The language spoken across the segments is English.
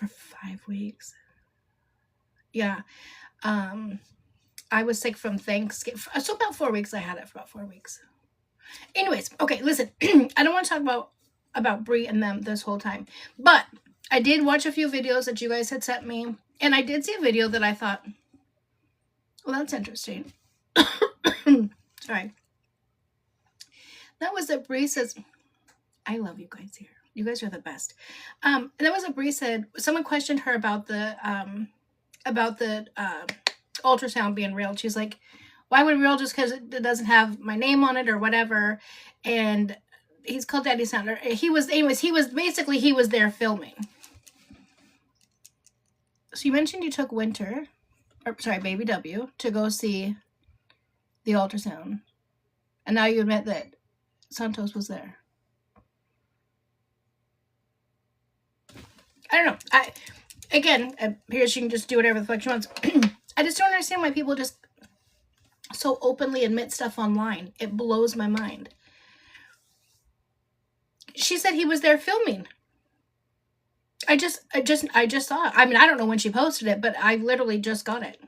for 5 weeks. Yeah. I was sick from Thanksgiving. So about 4 weeks. I had it for about 4 weeks. Anyways, okay, listen. I don't want to talk about Bri and them this whole time. But I did watch a few videos that you guys had sent me. And I did see a video that I thought, well, that's interesting. Sorry. That was that Bri says, I love you guys here. You guys are the best. And that was what Bri said. Someone questioned her about the ultrasound being real. She's like, why would real just because it doesn't have my name on it or whatever? And he's called Daddy Sounder. He was there filming. So you mentioned you took Baby W, to go see the ultrasound. And now you admit that Santos was there. I don't know. Here she can just do whatever the fuck she wants. I just don't understand why people just so openly admit stuff online. It blows my mind. She said he was there filming. I just saw it. I mean, I don't know when she posted it, but I literally just got it.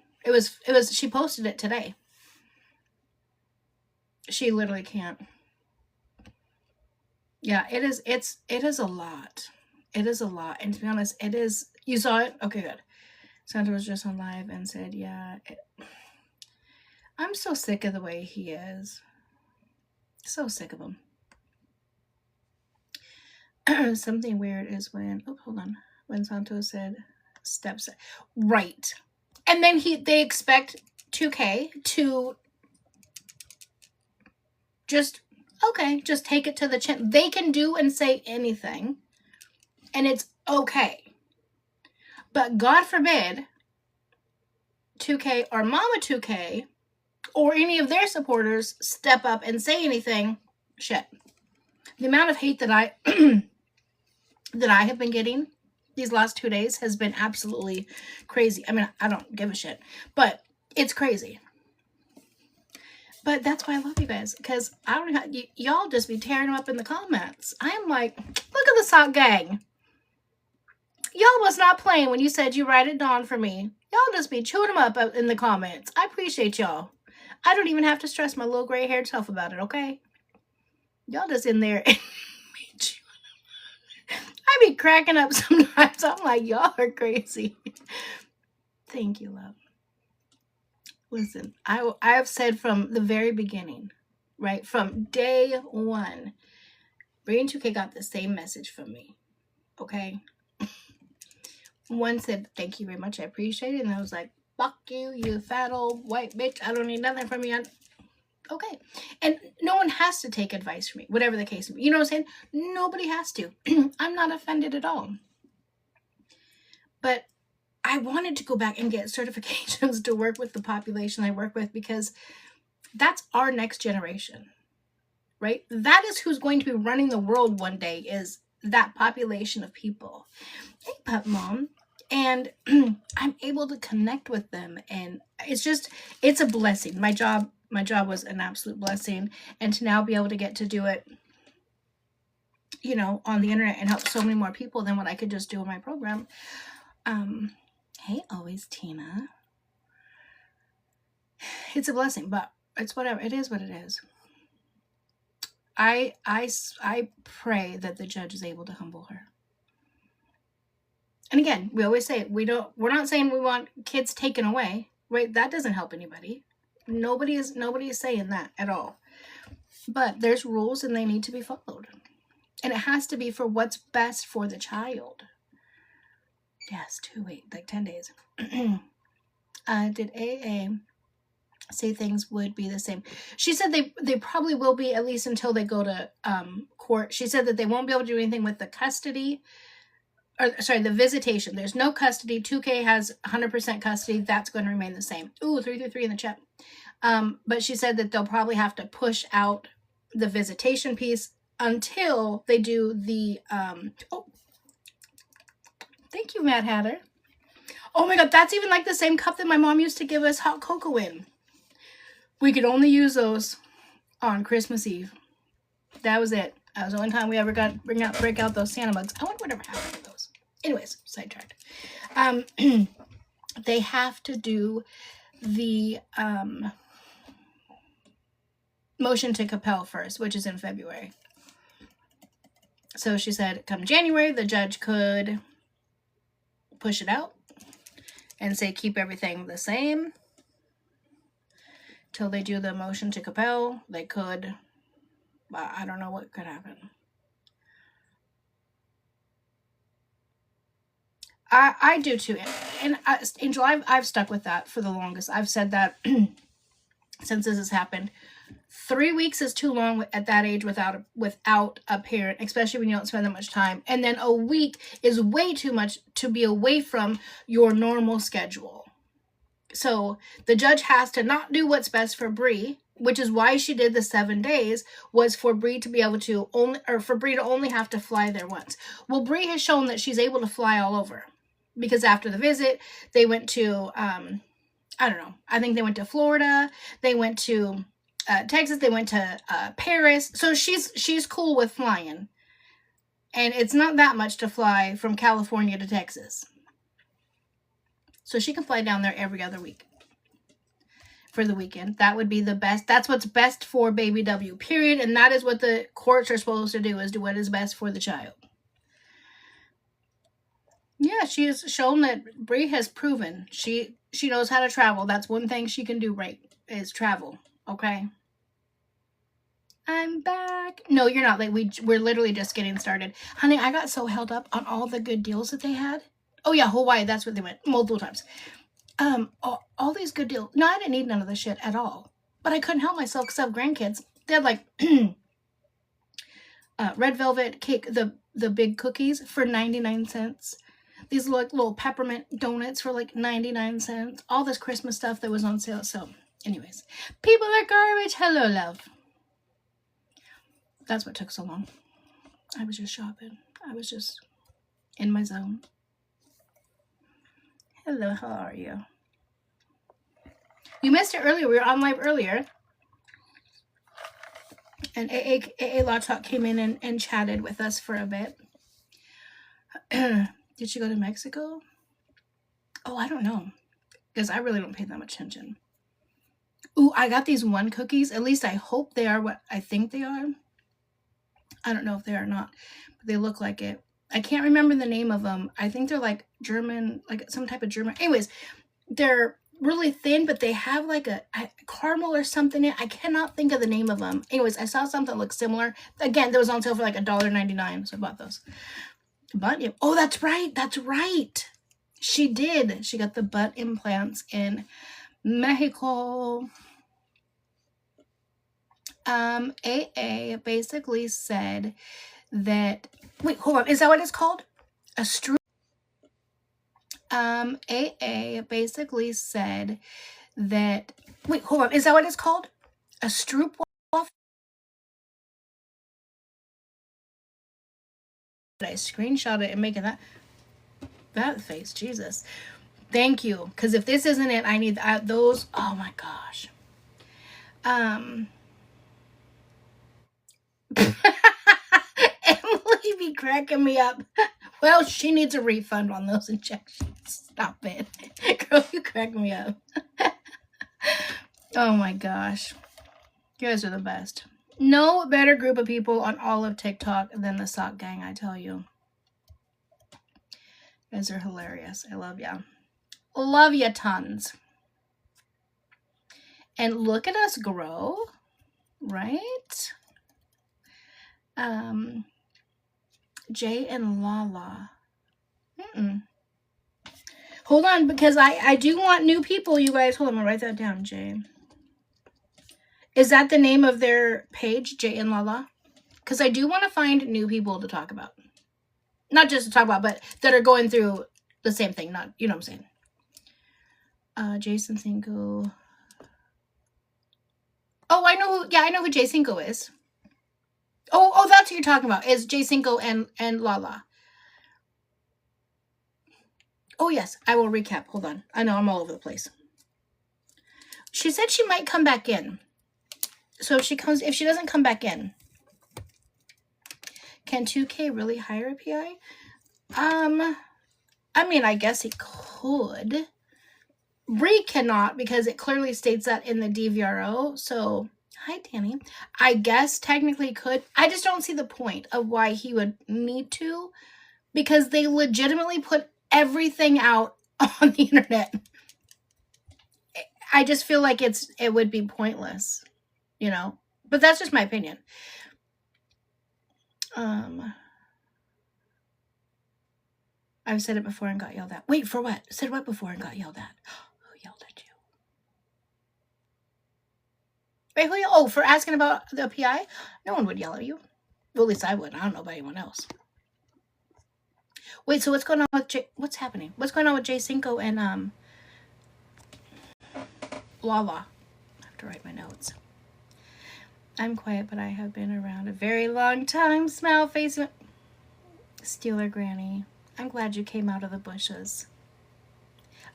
She posted it today. She literally can't. Yeah, it is a lot. It is a lot. And to be honest, it is. You saw it? Okay, good. Santa was just on live and said, yeah. I'm so sick of the way he is. So sick of him. Something weird is when, when Santos said steps. Right. And then they expect 2K to just take it to the chin. They can do and say anything, and it's okay. But God forbid 2K or Mama 2K or any of their supporters step up and say anything. Shit. The amount of hate that I have been getting these last 2 days has been absolutely crazy. I mean, I don't give a shit, but it's crazy. But that's why I love you guys, because I don't know how y'all just be tearing them up in the comments. I'm like, look at the sock gang. Y'all was not playing when you said you ride at dawn for me. Y'all just be chewing them up in the comments. I appreciate y'all. I don't even have to stress my little gray haired self about it, okay? Y'all just in there and I be cracking up sometimes. I'm like, y'all are crazy. Thank you, love. Listen, I have said from the very beginning, right? From day one, Bri and 2K got the same message from me, okay? One said, thank you very much, I appreciate it. And I was like, fuck you, you fat old white bitch. I don't need nothing from you. Okay. And no one has to take advice from me, whatever the case may be. You know what I'm saying? Nobody has to. I'm not offended at all. But I wanted to go back and get certifications to work with the population I work with, because that's our next generation, right? That is who's going to be running the world one day, is that population of people. Hey, Pup Mom. And I'm able to connect with them. And it's a blessing. My job was an absolute blessing. And to now be able to get to do it, you know, on the internet and help so many more people than what I could just do in my program. Hey, always Tina. It's a blessing, but it's whatever. It is what it is. I pray that the judge is able to humble her. And again, we always say we're not saying we want kids taken away, right? That doesn't help anybody. Nobody is saying that at all. But there's rules and they need to be followed. And it has to be for what's best for the child. Yes, 10 days. Did AA say things would be the same? She said they probably will be, at least until they go to court. She said that they won't be able to do anything with the custody, the visitation. There's no custody. 2K has 100% custody. That's going to remain the same. Ooh, 333 in the chat. But she said that they'll probably have to push out the visitation piece until they do the thank you, Mad Hatter. Oh my God, that's even like the same cup that my mom used to give us hot cocoa in. We could only use those on Christmas Eve. That was it. That was the only time we ever got break out those Santa mugs. I wonder whatever happened to those. Anyways, sidetracked. They have to do the motion to compel first, which is in February. So she said come January, the judge could push it out and say keep everything the same till they do the motion to compel. They could, I don't know what could happen. I do too. And Angel, I've stuck with that for the longest. I've said that since this has happened. 3 weeks is too long at that age without a parent, especially when you don't spend that much time. And then a week is way too much to be away from your normal schedule. So the judge has to not do what's best for Bri, which is why she did the 7 days, was for Bri to be able to only have to fly there once. Well, Bri has shown that she's able to fly all over, because after the visit, they went to, I don't know, I think they went to Florida, they went to Texas, they went to Paris. So she's cool with flying. And it's not that much to fly from California to Texas. So she can fly down there every other week for the weekend. That would be the best. That's what's best for baby W, period. And that is what the courts are supposed to do, is do what is best for the child. Yeah, she has shown that Bri has proven she knows how to travel. That's one thing she can do right, is travel. Okay. I'm back. No, you're not late. We're literally just getting started. Honey, I got so held up on all the good deals that they had. Oh yeah, Hawaii, that's where they went multiple times. All these good deals. No, I didn't need none of this shit at all. But I couldn't help myself because I have grandkids. They had like red velvet cake, the big cookies for 99 cents. These little peppermint donuts for like 99 cents. All this Christmas stuff that was on sale. So anyways, people are garbage. Hello, love. That's what took so long. I was just shopping. I was just in my zone. Hello, how are you? You missed it earlier. We were on live earlier. And AA Law Talk came in and chatted with us for a bit. Did she go to Mexico? Oh, I don't know. Because I really don't pay that much attention. Ooh, I got these one cookies. At least I hope they are what I think they are. I don't know if they are or not. But they look like it. I can't remember the name of them. I think they're like German, like some type of German. Anyways, they're really thin, but they have like a caramel or something in it. I cannot think of the name of them. Anyways, I saw something that looked similar. Again, that was on sale for like $1.99, so I bought those. Butt, oh, that's right. That's right. She did. She got the butt implants in Mexico. AA basically said that, wait, hold on. Is that what it's called? A stroop? AA basically said that, wait, hold on. Is that what it's called? A stroop waffle? Did I screenshot it and make it that face? Jesus. Thank you. Because if this isn't it, I need those. Oh my gosh. Emily be cracking me up. Well, she needs a refund on those injections. Stop it. Girl, you crack me up. Oh my gosh. You guys are the best. No better group of people on all of TikTok than the Sock Gang, I tell you. You guys are hilarious. I love ya. Love ya tons. And look at us grow, right? Jay and Lala. Hold on, because I do want new people, you guys. Hold on, I'm gonna write that down, Jay. Is that the name of their page, Jay and Lala? Because I do want to find new people to talk about. Not just to talk about, but that are going through the same thing. Not, you know what I'm saying. Jason Cinco. Oh, I know who Jay Cinco is. Oh, that's what you're talking about. Is Jay Cinco and Lala. Oh, yes. I will recap. Hold on. I know I'm all over the place. She said she might come back in. So if she doesn't come back in, can 2K really hire a PI? I mean, I guess he could. Bri cannot, because it clearly states that in the DVRO. So, hi, Danny. I guess technically could. I just don't see the point of why he would need to, because they legitimately put everything out on the internet. I just feel like it would be pointless, you know. But that's just my opinion. I've said it before and got yelled at. Wait, for what? Said what before and got yelled at? Who yelled at you? Wait, who? Oh, for asking about the PI? No one would yell at you. Well, at least I would. I don't know about anyone else. Wait, so what's going on with what's happening? What's going on with Jay Cinco and Lala? I have to write my notes. I'm quiet, but I have been around a very long time. Smile face. Steeler Granny. I'm glad you came out of the bushes.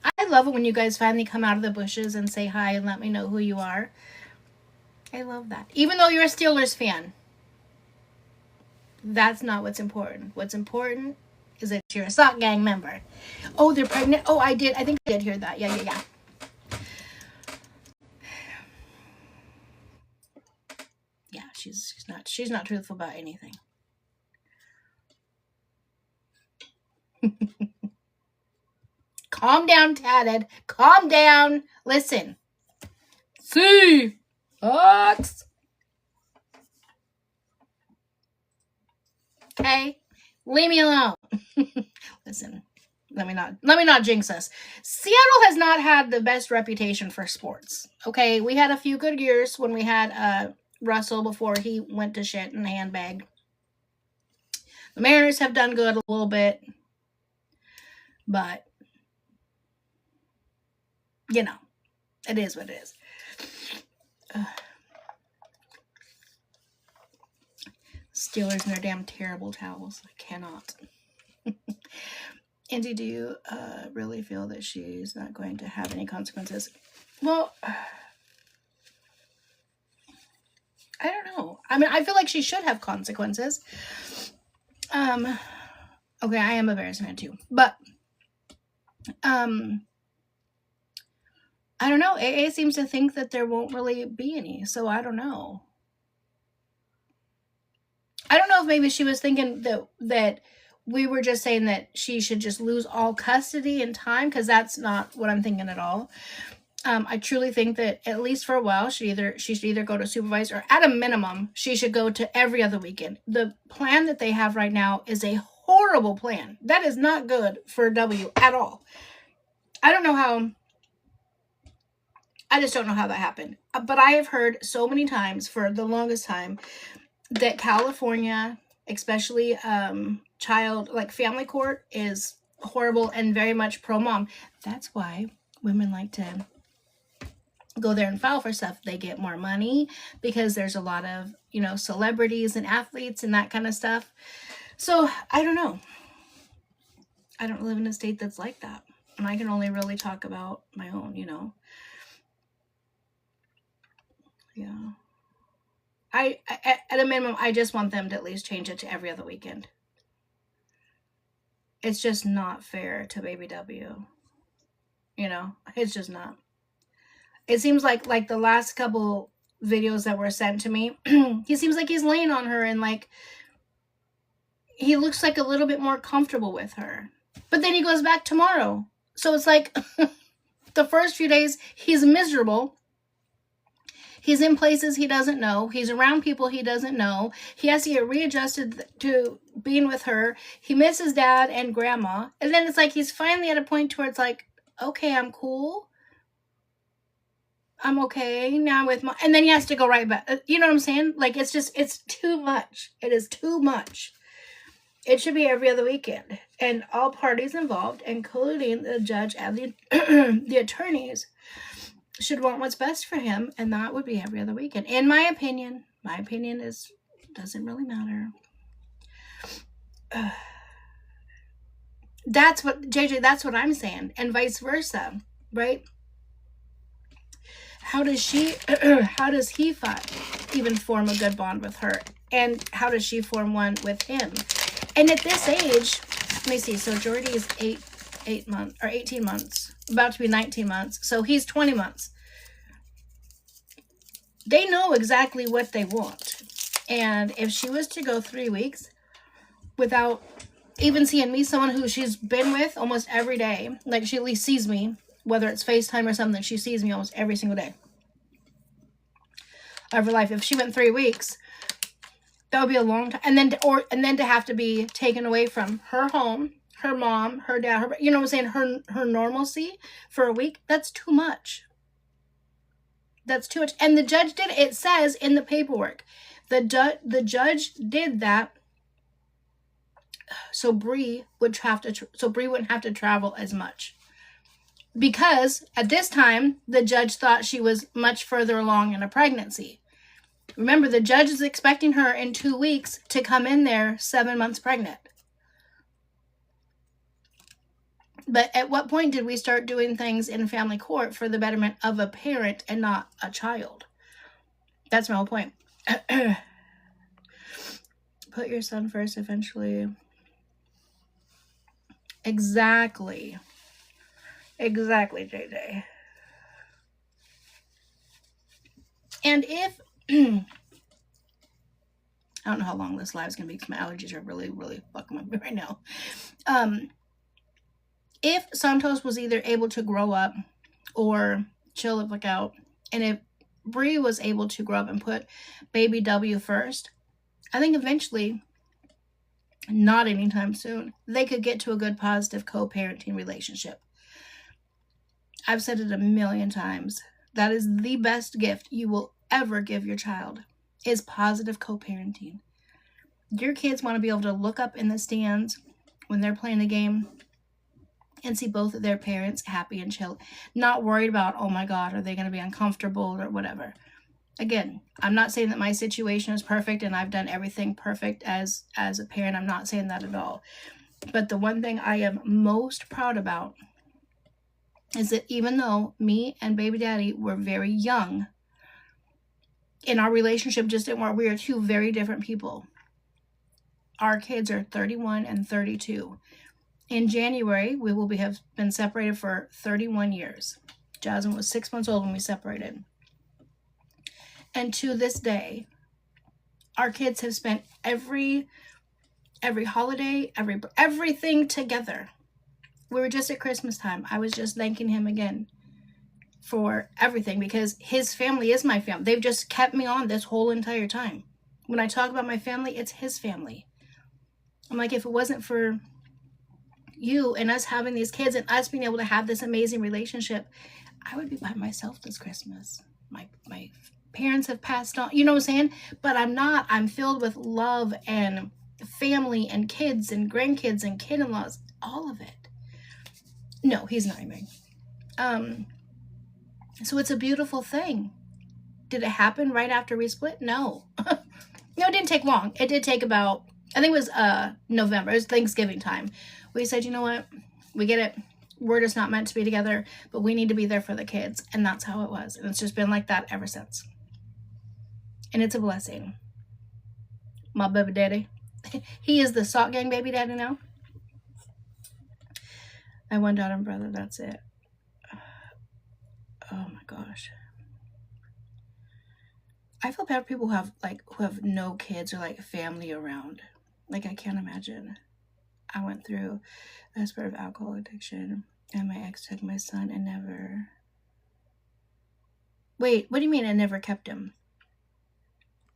I love it when you guys finally come out of the bushes and say hi and let me know who you are. I love that. Even though you're a Steelers fan. That's not what's important. What's important is that you're a sock gang member. Oh, they're pregnant? Oh, I think I did hear that. Yeah. Yeah, she's not truthful about anything. Calm down, Tatted. Calm down. Listen. See. Ox. Okay? Leave me alone. Listen. Let me not jinx us. Seattle has not had the best reputation for sports. Okay? We had a few good years when we had Russell before he went to shit in a handbag. The Mariners have done good a little bit. But you know, it is what it is. Steelers and their damn terrible towels. I cannot. Andy, do you really feel that she's not going to have any consequences? Well, I don't know. I mean, I feel like she should have consequences. Okay, I am a Bears fan too. But, I don't know. AA seems to think that there won't really be any. So I don't know. I don't know if maybe she was thinking that we were just saying that she should just lose all custody and time, because that's not what I'm thinking at all. I truly think that at least for a while, she should either go to supervise, or at a minimum, she should go to every other weekend. The plan that they have right now is a horrible plan. That is not good for W at all. I don't know how. I just don't know how that happened. But I have heard so many times for the longest time that California, especially family court, is horrible and very much pro-mom. That's why women like to go there and file for stuff. They get more money because there's a lot of, celebrities and athletes and that kind of stuff. So, I don't know. I don't live in a state that's like that. And I can only really talk about my own, Yeah. I at a minimum, I just want them to at least change it to every other weekend. It's just not fair to Baby W. It's just not. It seems like the last couple videos that were sent to me, he seems like he's laying on her and he looks like a little bit more comfortable with her. But then he goes back tomorrow. So it's like the first few days he's miserable. He's in places he doesn't know. He's around people he doesn't know. He has to get readjusted to being with her. He misses dad and grandma. And then it's like he's finally at a point where it's like, okay, I'm cool. I'm okay. Now I'm with mom. And then he has to go right back. You know what I'm saying? It's too much. It is too much. It should be every other weekend. And all parties involved, including the judge and the attorneys, should want what's best for him, and that would be every other weekend. In my opinion doesn't really matter. That's what I'm saying, and vice versa, right? How does he even form a good bond with her, and how does she form one with him? And at this age, let me see. So Jordy is 8. 8 months or 18 months, about to be 19 months. So he's 20 months. They know exactly what they want. And if she was to go 3 weeks without even seeing me, someone who she's been with almost every day, like she at least sees me, whether it's FaceTime or something, she sees me almost every single day of her life. If she went 3 weeks, that would be a long time. And then to have to be taken away from her home, her mom, her dad, her, you know what I'm saying, her normalcy for a week, that's too much. That's too much. And the judge did, it says in the paperwork, the judge did that so Bri wouldn't have to travel as much. Because at this time, the judge thought she was much further along in a pregnancy. Remember, the judge is expecting her in 2 weeks to come in there 7 months pregnant. But at what point did we start doing things in family court for the betterment of a parent and not a child? That's my whole point. Put your son first eventually. Exactly, JJ. And if I don't know how long this live is going to be because my allergies are really, really fucking with me right now. If Santos was either able to grow up or chill the fuck out, and if Bri was able to grow up and put baby W first, I think eventually, not anytime soon, they could get to a good, positive co-parenting relationship. I've said it a million times. That is the best gift you will ever give your child, is positive co-parenting. Your kids want to be able to look up in the stands when they're playing the game and see both of their parents happy and chill, not worried about, oh my God, are they going to be uncomfortable or whatever. Again, I'm not saying that my situation is perfect and I've done everything perfect as a parent. I'm not saying that at all. But the one thing I am most proud about is that even though me and baby daddy were very young, in our relationship just didn't work. We are two very different people. Our kids are 31 and 32. In January, we will have been separated for 31 years. Jasmine was 6 months old when we separated. And to this day, our kids have spent every holiday, everything together. We were just at Christmas time. I was just thanking him again for everything because his family is my family. They've just kept me on this whole entire time. When I talk about my family, it's his family. I'm like, if it wasn't for you and us having these kids and us being able to have this amazing relationship, I would be by myself this Christmas. My parents have passed on, you know what I'm saying? But I'm not. I'm filled with love and family and kids and grandkids and kid-in-laws, all of it. No, he's not married. So it's a beautiful thing. Did it happen right after we split? No. No, it didn't take long. It did take about, I think it was November. It was Thanksgiving time. We said, you know what? We get it. We're just not meant to be together, but we need to be there for the kids. And that's how it was. And it's just been like that ever since. And it's a blessing. My baby daddy. He is the Sock Gang baby daddy now. I have one daughter and brother. That's it. Oh my gosh. I feel bad for people who have no kids or like family around. Like I can't imagine. I went through a spurt of alcohol addiction and my ex took my son and never. Wait, what do you mean and never kept him?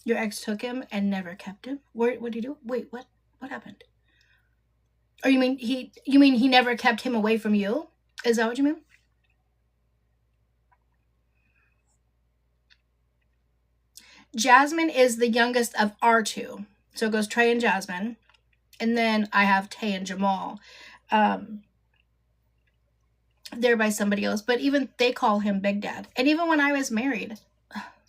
Your ex took him and never kept him? What did he do? Wait, what happened? Or you mean he never kept him away from you? Is that what you mean? Jasmine is the youngest of our two. So it goes Trey and Jasmine. And then I have Tay and Jamal. They're by somebody else. But even they call him Big Dad. And even when I was married,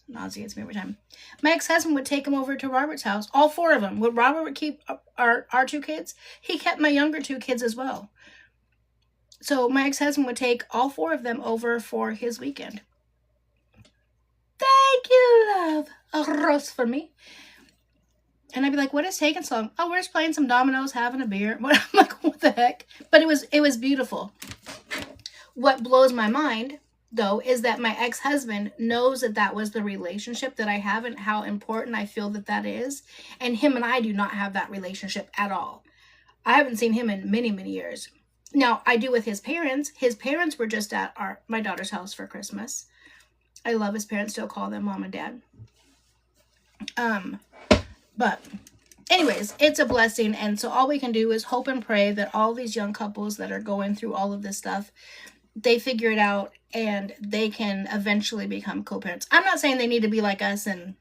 nauseates me every time. My ex-husband would take him over to Robert's house. All four of them. Would Robert keep our two kids? He kept my younger two kids as well. So my ex-husband would take all four of them over for his weekend. Thank you, love. A rose for me. And I'd be like, what is taking so long? Oh, we're just playing some dominoes, having a beer. I'm like, what the heck? But it was beautiful. What blows my mind, though, is that my ex-husband knows that that was the relationship that I have and how important I feel that that is. And him and I do not have that relationship at all. I haven't seen him in many, many years. Now, I do with his parents. His parents were just at my daughter's house for Christmas. I love his parents. Still call them mom and dad. But anyways, it's a blessing. And so all we can do is hope and pray that all these young couples that are going through all of this stuff, they figure it out and they can eventually become co-parents. I'm not saying they need to be like us and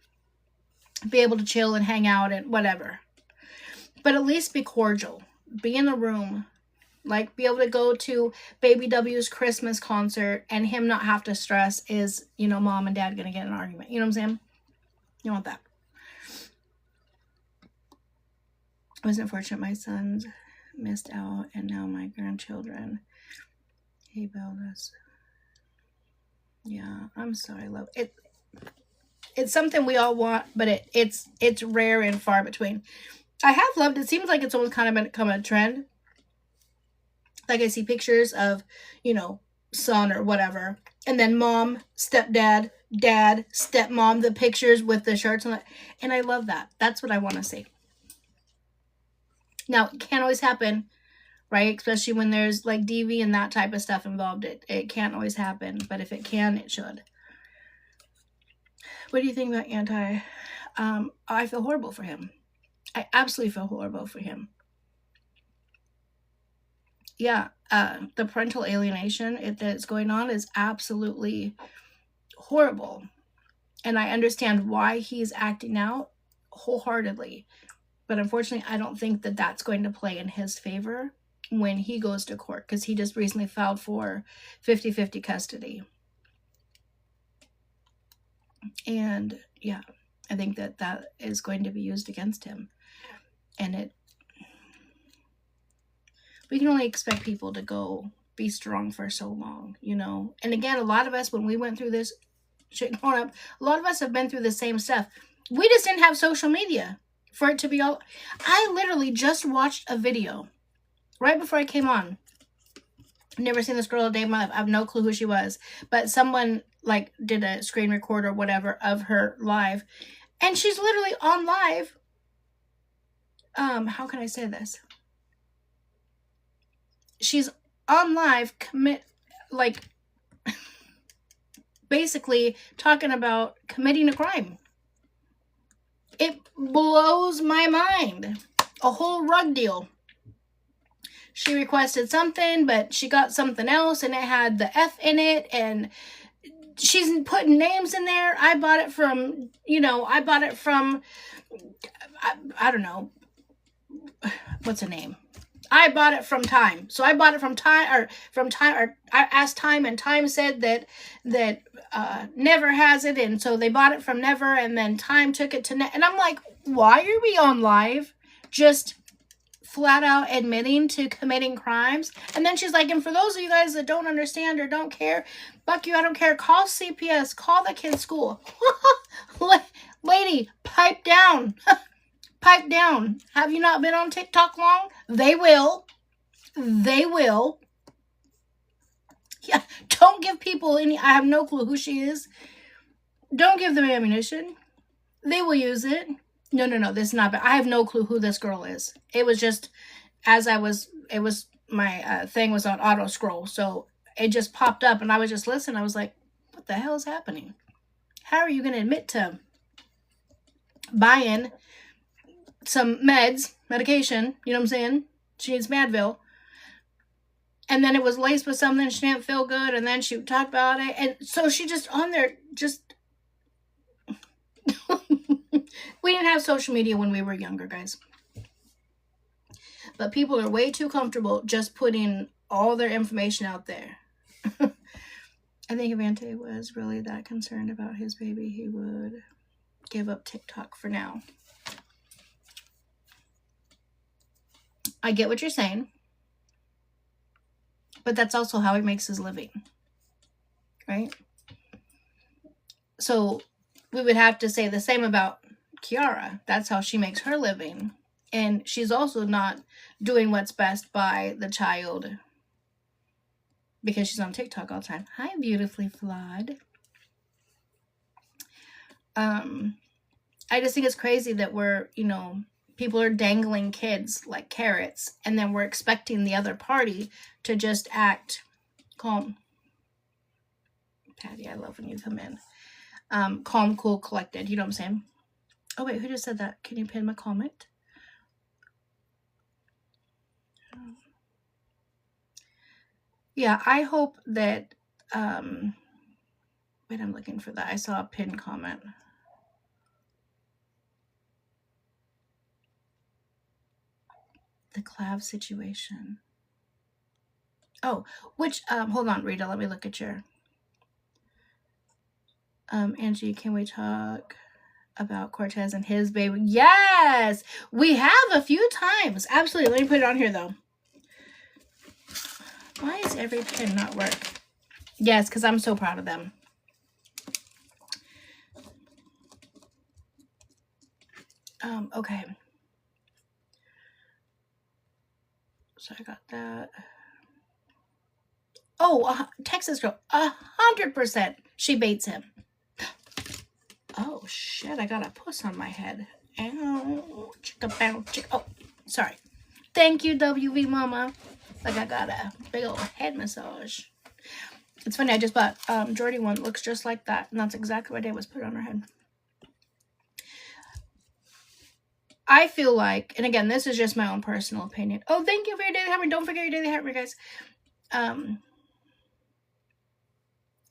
be able to chill and hang out and whatever. But at least be cordial. Be in the room. Like, be able to go to Baby W's Christmas concert and him not have to stress, is, you know, mom and dad going to get in an argument? You know what I'm saying? You want that. I was unfortunate my sons missed out, and now my grandchildren. He bailed us. Yeah, I'm sorry, love. It's something we all want, but it's rare and far between. I have loved, it seems like it's almost kind of become a trend. Like, I see pictures of, you know, son or whatever, and then mom, stepdad, dad, stepmom, the pictures with the shirts on it. And I love that. That's what I want to see. Now, it can't always happen, right? Especially when there's like DV and that type of stuff involved. It can't always happen, but if it can, it should. What do you think about Anti? I feel horrible for him. I absolutely feel horrible for him. Yeah, the parental alienation that's going on is absolutely horrible. And I understand why he's acting out wholeheartedly. But unfortunately, I don't think that that's going to play in his favor when he goes to court, because he just recently filed for 50-50 custody. And yeah, I think that that is going to be used against him. And we can only expect people to go be strong for so long, you know. And again, a lot of us, when we went through this shit growing up, a lot of us have been through the same stuff. We just didn't have social media for it to be all. I literally just watched a video right before I came on. Never seen this girl a day in my life. I have no clue who she was. But someone like did a screen record or whatever of her live. And she's literally on live. How can I say this? She's on live basically talking about committing a crime. It blows my mind. A whole rug deal. She requested something, but she got something else, and it had the F in it, and she's putting names in there. I bought it from, I don't know, what's the name? I bought it from Time. So I bought it from Time, or I asked Time, and Time said that Never has it, and so they bought it from Never, and then Time took it to and I'm like, why are we on live? Just flat out admitting to committing crimes. And then she's like, and for those of you guys that don't understand or don't care, fuck you, I don't care. Call CPS, call the kid's school. Lady, pipe down. Pipe down. Have you not been on TikTok long? They will. They will. Yeah, don't give people any, I have no clue who she is. Don't give them ammunition. They will use it. No, this is not bad. I have no clue who this girl is. It was just, my thing was on auto scroll. So it just popped up and I was just listening. I was like, what the hell is happening? How are you going to admit to buying some medication? You know what I'm saying? She needs Madville. And then it was laced with something. She didn't feel good. And then she talked about it. And so she just on there, just... We didn't have social media when we were younger, guys. But people are way too comfortable just putting all their information out there. I think if Ante was really that concerned about his baby, he would give up TikTok for now. I get what you're saying. But that's also how he makes his living. Right? So we would have to say the same about Kiara. That's how she makes her living. And she's also not doing what's best by the child because she's on TikTok all the time. Hi, beautifully flawed. I just think it's crazy that we're, people are dangling kids like carrots, and then we're expecting the other party to just act calm. Patty, I love when you come in. Calm, cool, collected. You know what I'm saying? Oh, wait, who just said that? Can you pin my comment? Yeah, I hope that, wait, I'm looking for that. I saw a pin comment. The Clav situation. Oh, which, hold on, Rita, let me look at your, Angie, can we talk about Cortez and his baby? Yes, we have a few times. Absolutely. Let me put it on here, though. Why is every pin not work? Yes, because I'm so proud of them. Okay. So I got that. Oh, Texas girl, 100%. She baits him. Oh shit! I got a puss on my head. Ow! Chicka bow chicka. Oh, sorry. Thank you, WV Mama. Like I got a big old head massage. It's funny. I just bought Jordy one. Looks just like that, and that's exactly what it was put on her head. I feel like, and again, this is just my own personal opinion. Oh, thank you for your daily hammer. Don't forget your daily hammer, guys.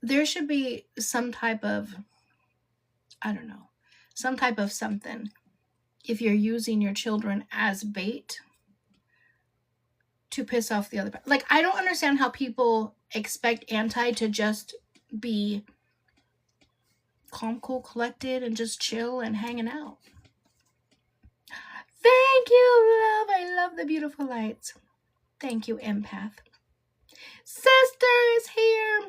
There should be some type of, I don't know, some type of something if you're using your children as bait to piss off the other. Like, I don't understand how people expect Anti to just be calm, cool, collected, and just chill and hanging out. Thank you, love. I love the beautiful lights. Thank you, empath. Sister is here.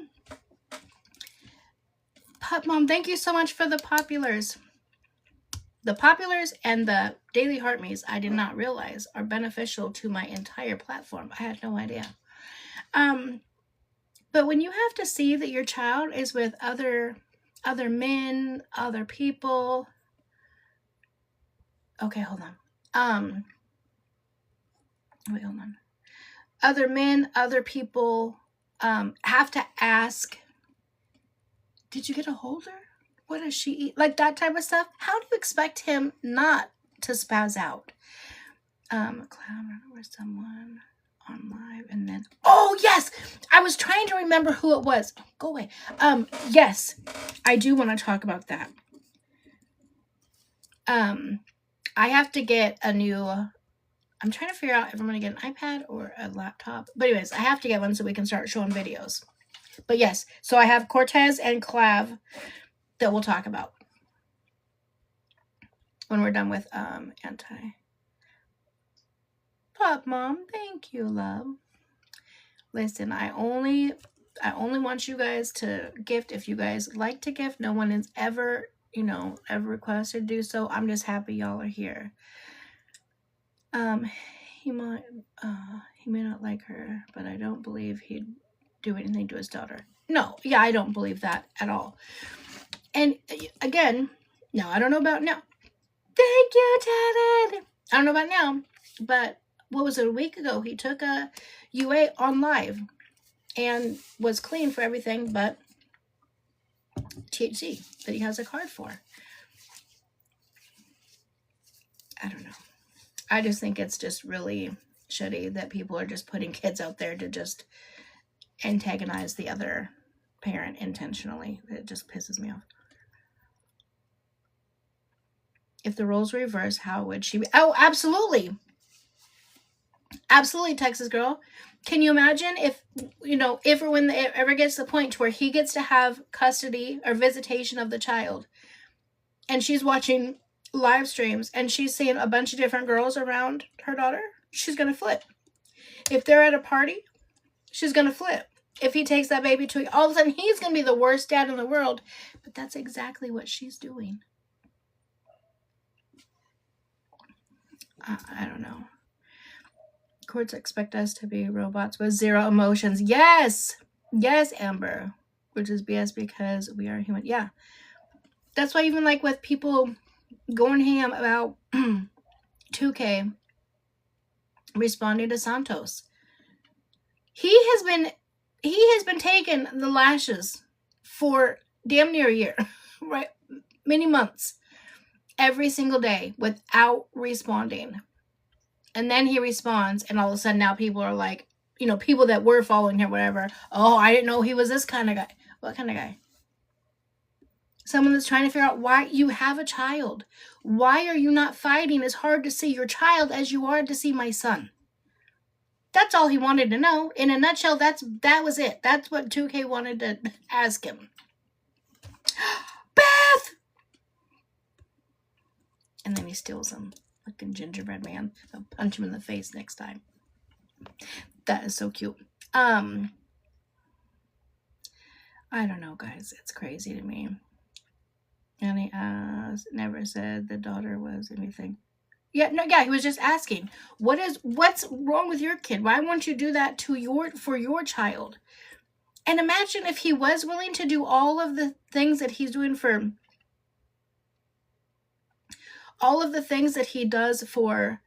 Pup Mom, thank you so much for the populars. The populars and the daily heart me's, I did not realize, are beneficial to my entire platform. I had no idea. But when you have to see that your child is with other men, other people. Okay, hold on. Wait, hold on. Other men, other people have to ask, did you get a holder? What does she eat? Like that type of stuff. How do you expect him not to spaz out? Clown or someone on live, and then, oh yes, I was trying to remember who it was. Go away. Yes, I do want to talk about that. I have to get a new, I'm trying to figure out if I'm going to get an iPad or a laptop. But anyways, I have to get one so we can start showing videos. But yes, so I have Cortez and Clav that we'll talk about when we're done with Anti. Pop Mom, thank you, love. Listen, I only want you guys to gift if you guys like to gift. No one has ever, ever requested to do so. I'm just happy y'all are here. He may not like her, but I don't believe he'd do anything to his daughter. No, yeah, I don't believe that at all. And again, no, I don't know about now. Thank you, Jared. I don't know about now, but what was it, a week ago? He took a UA on live and was clean for everything but THC that he has a card for. I don't know. I just think it's just really shitty that people are just putting kids out there to just antagonize the other parent intentionally. It just pisses me off. If the roles reverse, how would she be? Oh, absolutely. Absolutely, Texas girl. Can you imagine if or when it ever gets to the point to where he gets to have custody or visitation of the child and she's watching live streams and she's seeing a bunch of different girls around her daughter? She's going to flip. If they're at a party, she's going to flip. If he takes that baby to, all of a sudden he's going to be the worst dad in the world. But that's exactly what she's doing. I don't know. Courts expect us to be robots with zero emotions. Yes! Yes, Amber. Which is BS because we are human. Yeah. That's why even like with people going ham about 2K responding to Santos. He has been taking the lashes for damn near a year, right? Many months, every single day without responding. And then he responds, and all of a sudden now people are like, you know, people that were following him, whatever. Oh, I didn't know he was this kind of guy. What kind of guy? Someone that's trying to figure out why you have a child. Why are you not fighting as hard to see your child as you are to see my son? That's all he wanted to know. In a nutshell, that was it. That's what 2K wanted to ask him. Beth! And then he steals him. Fucking gingerbread man. I'll punch him in the face next time. That is so cute. I don't know, guys. It's crazy to me. And he never said the daughter was anything. Yeah, he was just asking, what's wrong with your kid? Why won't you do that for your child? And imagine if he was willing to do all of the things that he's doing for all of the things that he does for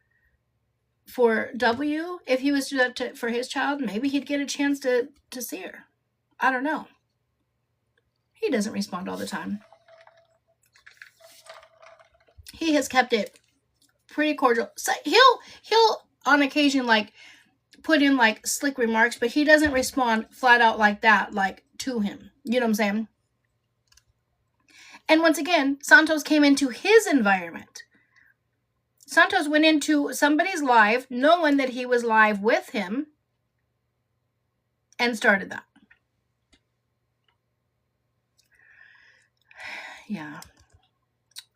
W. If he was to do that for his child, maybe he'd get a chance to see her. I don't know. He doesn't respond all the time. He has kept it pretty cordial. So he'll on occasion like put in like slick remarks, but he doesn't respond flat out like that, like to him. You know what I'm saying? And once again, Santos came into his environment. Santos went into somebody's live, knowing that he was live with him, and started that. Yeah.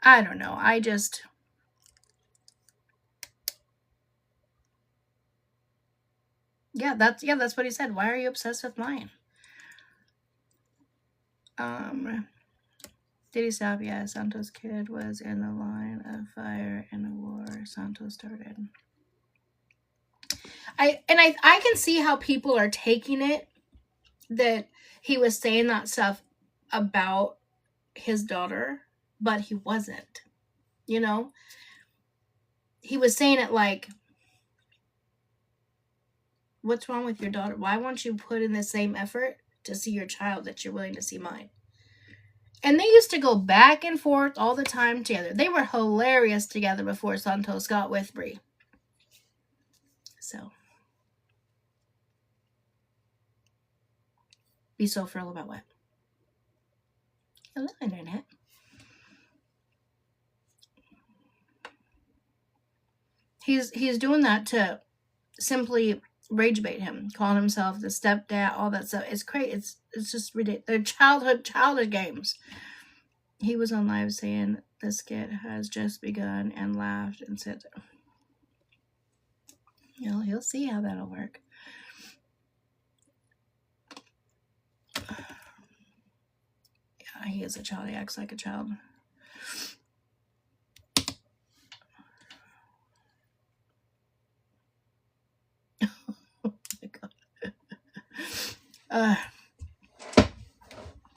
I don't know. That's what he said. Why are you obsessed with mine? Did he stop? Yeah, Santos' kid was in the line of fire in a war Santos started. I can see how people are taking it that he was saying that stuff about his daughter, but he wasn't. You know? He was saying it like, what's wrong with your daughter? Why won't you put in the same effort to see your child that you're willing to see mine? And they used to go back and forth all the time together. They were hilarious together before Santos got with Bri. So, be so thrilled about what? Hello, Internet. He's doing that to simply rage bait him, calling himself the stepdad, all that stuff. It's crazy. It's just ridiculous. They're childish games. He was on live saying the skit has just begun and laughed and said, you know, he'll see how that'll work. Yeah, he is a child. He acts like a child.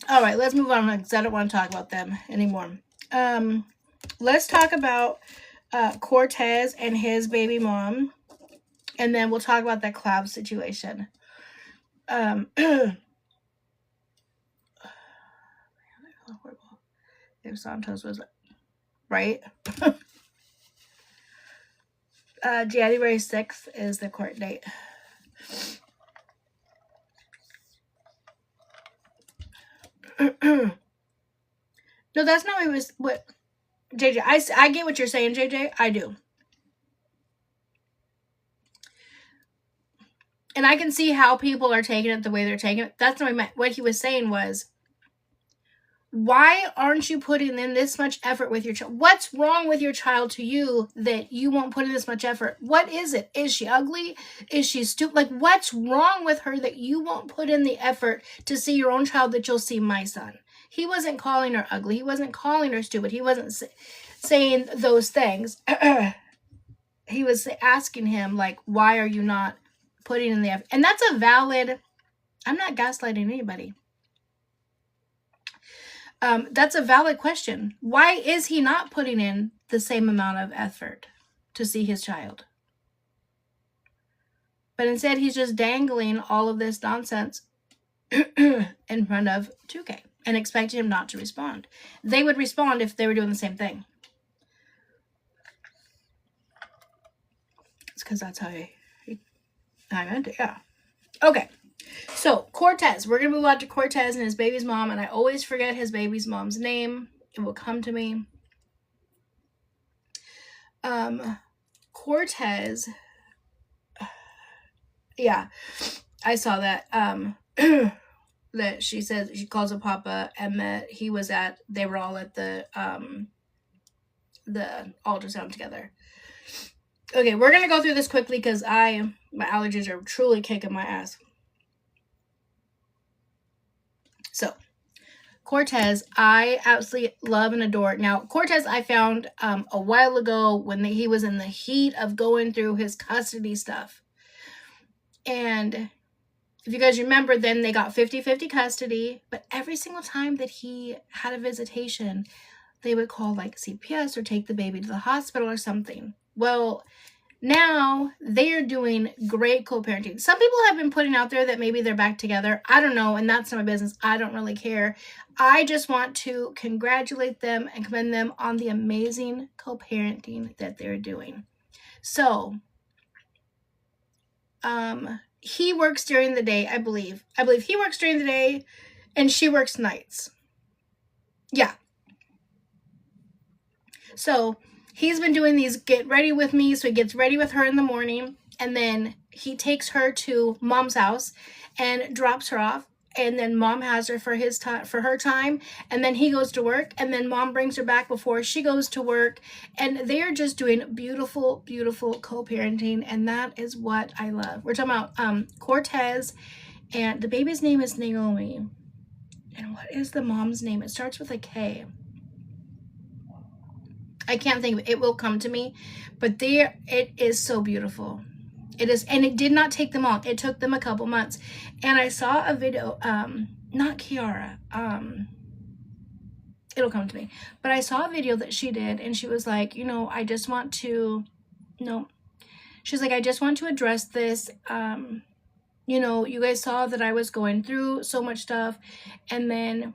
All right, let's move on because I don't want to talk about them anymore. Let's talk about Cortez and his baby mom, and then we'll talk about that Cloud situation. If Santos was right. January 6th is the court date. No, that's not what JJ. I get what you're saying, JJ. I do. And I can see how people are taking it the way they're taking it. That's what I meant. What he was saying was, why aren't you putting in this much effort with your child? What's wrong with your child to you that you won't put in this much effort? What is it? Is she ugly? Is she stupid? Like, what's wrong with her that you won't put in the effort to see your own child that you'll see my son? He wasn't calling her ugly. He wasn't calling her stupid. He wasn't saying those things. he was asking him, like, why are you not putting in the effort? And that's a valid, I'm not gaslighting anybody. That's a valid question. Why is he not putting in the same amount of effort to see his child? But instead, he's just dangling all of this nonsense in front of 2K and expecting him not to respond. They would respond if they were doing the same thing. It's because that's how I meant it, yeah. Okay, so Cortez. We're going to move on to Cortez and his baby's mom, and I always forget his baby's mom's name. It will come to me. Cortez, yeah, I saw that. That she says, she calls him Papa, and that they were all at the ultrasound together. Okay, we're gonna go through this quickly because my allergies are truly kicking my ass. So, Cortez, I absolutely love and adore. Now, Cortez, I found a while ago when he was in the heat of going through his custody stuff. And if you guys remember, then they got 50-50 custody. But every single time that he had a visitation, they would call like CPS or take the baby to the hospital or something. Well, now they are doing great co-parenting. Some people have been putting out there that maybe they're back together. I don't know, and that's not my business. I don't really care. I just want to congratulate them and commend them on the amazing co-parenting that they're doing. So, he works during the day, I believe. I believe he works during the day and she works nights. Yeah. So he's been doing these get ready with me. So he gets ready with her in the morning, and then he takes her to mom's house and drops her off. And then mom has her for her time. And then he goes to work, and then mom brings her back before she goes to work. And they are just doing beautiful, beautiful co-parenting. And that is what I love. We're talking about Cortez, and the baby's name is Naomi. And what is the mom's name? It starts with a K. I can't think of it. It will come to me. But it is so beautiful. It is, and it did not take them long. It took them a couple months. And I saw a video, not Kiara, it'll come to me. But I saw a video that she did, and she was like, she's like, I just want to address this. You guys saw that I was going through so much stuff, and then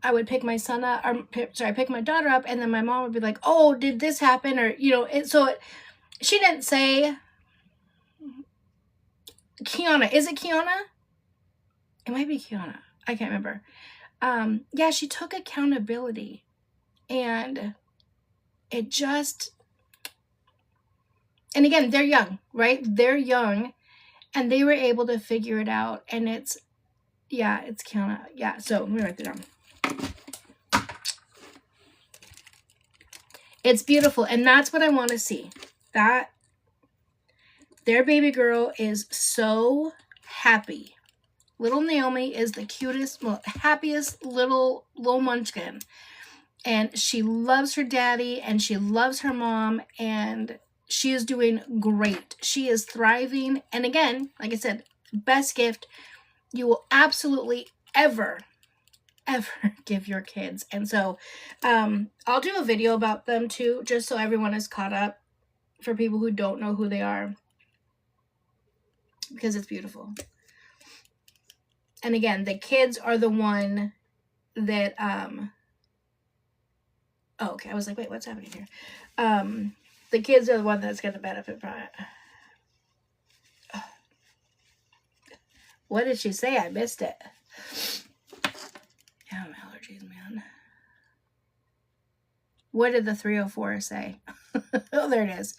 I would pick my son up, pick my daughter up, and then my mom would be like, oh, did this happen? Or, she didn't say Kiana. Is it Kiana? It might be Kiana. I can't remember. Yeah, she took accountability, and it just, and again, they're young, right? They're young, and they were able to figure it out, and it's Kiana. Yeah, so let me write that down. It's beautiful, and that's what I want to see. That their baby girl is so happy. Little Naomi is the cutest, happiest little munchkin. And she loves her daddy, and she loves her mom, and she is doing great. She is thriving. And again, like I said, best gift you will absolutely ever give your kids. And so I'll do a video about them too, just so everyone is caught up, for people who don't know who they are, because it's beautiful. And again, the kids are the one that okay, I was like, wait, what's happening here? The kids are the one that's going to benefit from it. What did she say? I missed it. Damn allergies, man. What did the 304 say? Oh, there it is.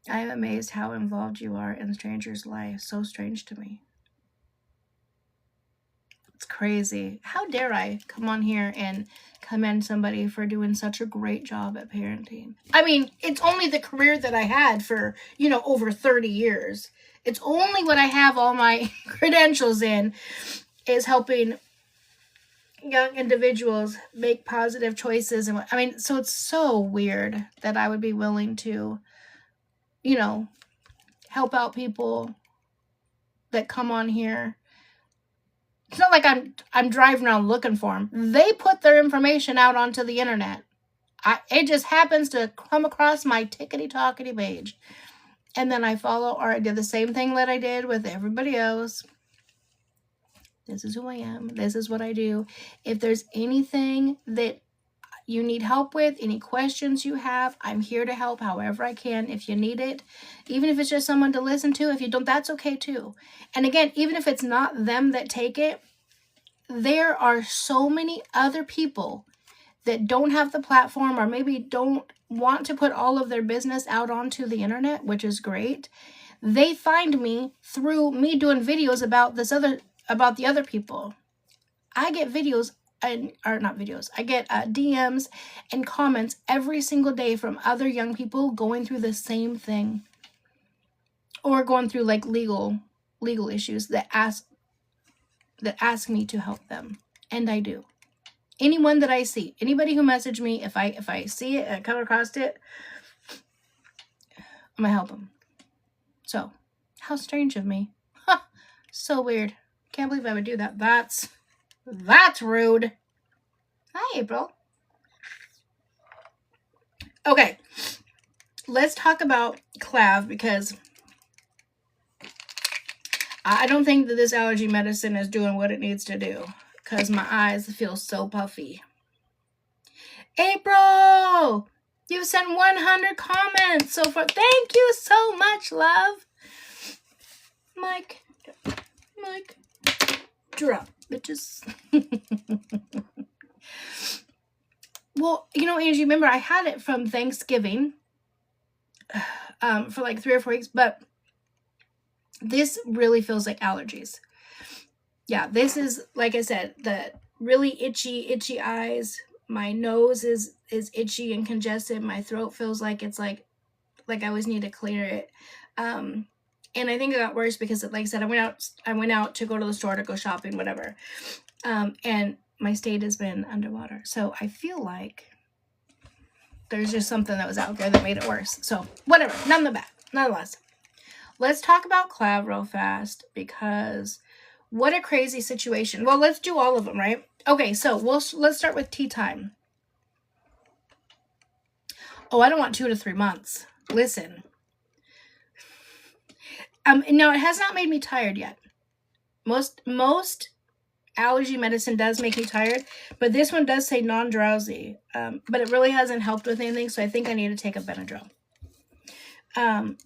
I am amazed how involved you are in strangers' life. So strange to me. It's crazy. How dare I come on here and commend somebody for doing such a great job at parenting? I mean, it's only the career that I had for, over 30 years. It's only what I have all my credentials in, is helping young individuals make positive choices. And so it's so weird that I would be willing to you know, help out people that come on here. It's not like I'm driving around looking for them. They put their information out onto the internet. It just happens to come across my tickety-tockety page. And then I follow, or I did the same thing that I did with everybody else. This is who I am. This is what I do. If there's anything that you need help with, any questions you have, I'm here to help however I can. If you need it, even if it's just someone to listen to, if you don't, that's okay too. And again, even if it's not them that take it, there are so many other people that don't have the platform, or maybe don't want to put all of their business out onto the internet, which is great. They find me through me doing videos about the other people. I get videos, or not videos, I get DMs and comments every single day from other young people going through the same thing, or going through like legal issues that ask me to help them, and I do. Anyone that I see, anybody who messaged me, if I see it and come across it, I'm gonna help them. So, how strange of me. Huh, so weird. Can't believe I would do that. That's rude. Hi, April. Okay, let's talk about Clav, because I don't think that this allergy medicine is doing what it needs to do, because my eyes feel so puffy. April! You sent 100 comments so far. Thank you so much, love. Mike, drop, bitches. Well, Angie, remember I had it from Thanksgiving for like 3 or 4 weeks, but this really feels like allergies. Yeah, this is, like I said, the really itchy eyes. My nose is itchy and congested. My throat feels like it's like I always need to clear it. And I think it got worse because, like I said, I went out to go to the store to go shopping, whatever. And my state has been underwater. So I feel like there's just something that was out there that made it worse. So whatever, nonetheless. Let's talk about Clav real fast, because what a crazy situation. Well, let's do all of them, right? Okay, so let's start with tea time. Oh, I don't want 2 to 3 months. Listen. No, it has not made me tired yet. Most allergy medicine does make me tired, but this one does say non-drowsy. But it really hasn't helped with anything, so I think I need to take a Benadryl.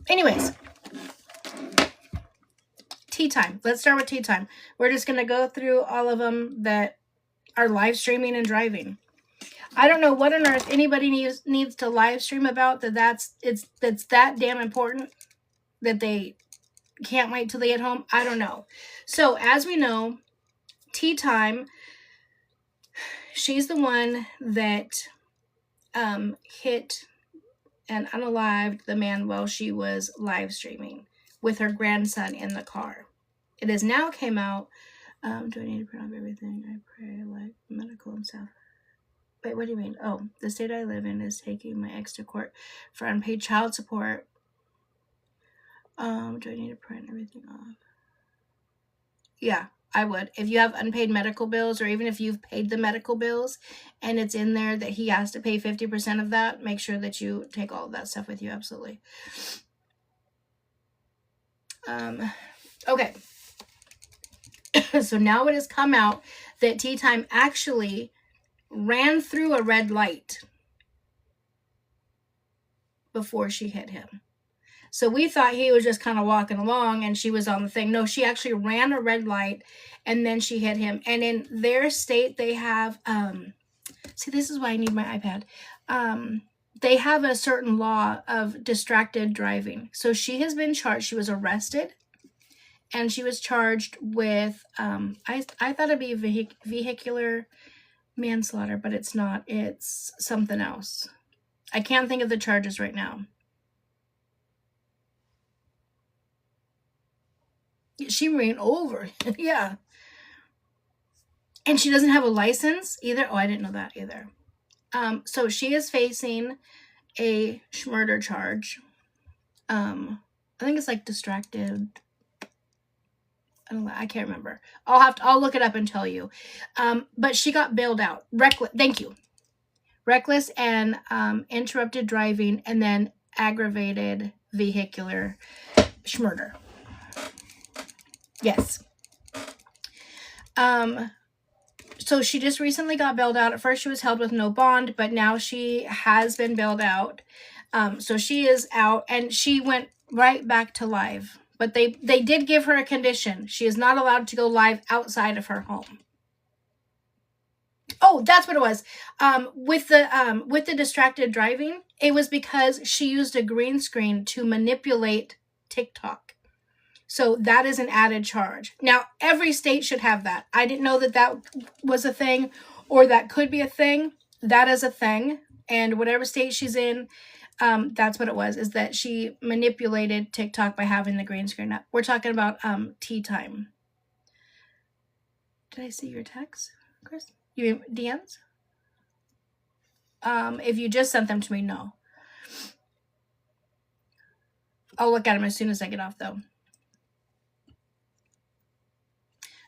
Anyways. Tea time. Let's start with tea time. We're just going to go through all of them that are live streaming and driving. I don't know what on earth anybody needs to live stream about that's that damn important that they can't wait till they get home. I don't know. So as we know, tea time, she's the one that hit and unalived the man while she was live streaming with her grandson in the car. It has now came out. Do I need to print off everything? I pray, like medical and stuff. Wait, what do you mean? Oh, the state I live in is taking my ex to court for unpaid child support. Do I need to print everything off? Yeah, I would. If you have unpaid medical bills, or even if you've paid the medical bills and it's in there that he has to pay 50% of that, make sure that you take all of that stuff with you. Absolutely. Okay. So now it has come out that tea time actually ran through a red light before she hit him. So we thought he was just kind of walking along and she was on the thing. No, she actually ran a red light and then she hit him. And in their state, they have, see, this is why I need my iPad. They have a certain law of distracted driving. So she has been charged. She was arrested and she was charged with, I thought it'd be vehicular manslaughter, but it's not. It's something else. I can't think of the charges right now. She ran over. Yeah. And she doesn't have a license either. Oh, I didn't know that either. So she is facing a murder charge. I think it's like distracted. I don't know, I can't remember. I'll look it up and tell you. But she got bailed out. Reckless. Thank you. Reckless and interrupted driving, and then aggravated vehicular murder. Yes. So she just recently got bailed out. At first she was held with no bond, but now she has been bailed out. So she is out, and she went right back to live. But they did give her a condition. She is not allowed to go live outside of her home. Oh, that's what it was. With the distracted driving, it was because she used a green screen to manipulate TikTok. So that is an added charge. Now, every state should have that. I didn't know that was a thing, or that could be a thing. That is a thing. And whatever state she's in, that's what it was, is that she manipulated TikTok by having the green screen up. We're talking about tea time. Did I see your text, Chris? You DMs? If you just sent them to me, no. I'll look at them as soon as I get off, though.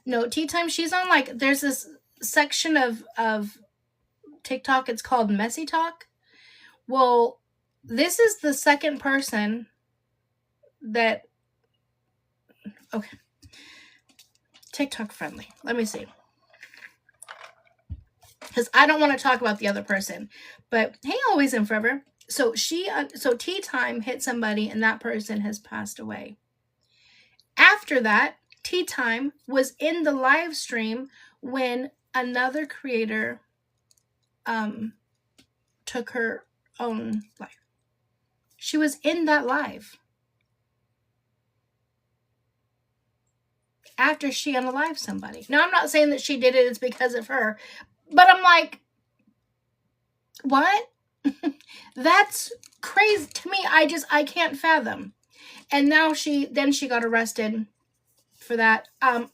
No, tea time, she's on, like, there's this section of TikTok, it's called Messy Talk. Well, this is the second person that, okay, TikTok friendly. Let me see. Because I don't want to talk about the other person. But hey, always and forever. So tea time hit somebody, and that person has passed away. After that, tea time was in the live stream when another creator took her own life. She was in that live after she unalived somebody. Now, I'm not saying that she did it, it's because of her, but I'm like, what? That's crazy to me. I can't fathom. And now she got arrested for that. I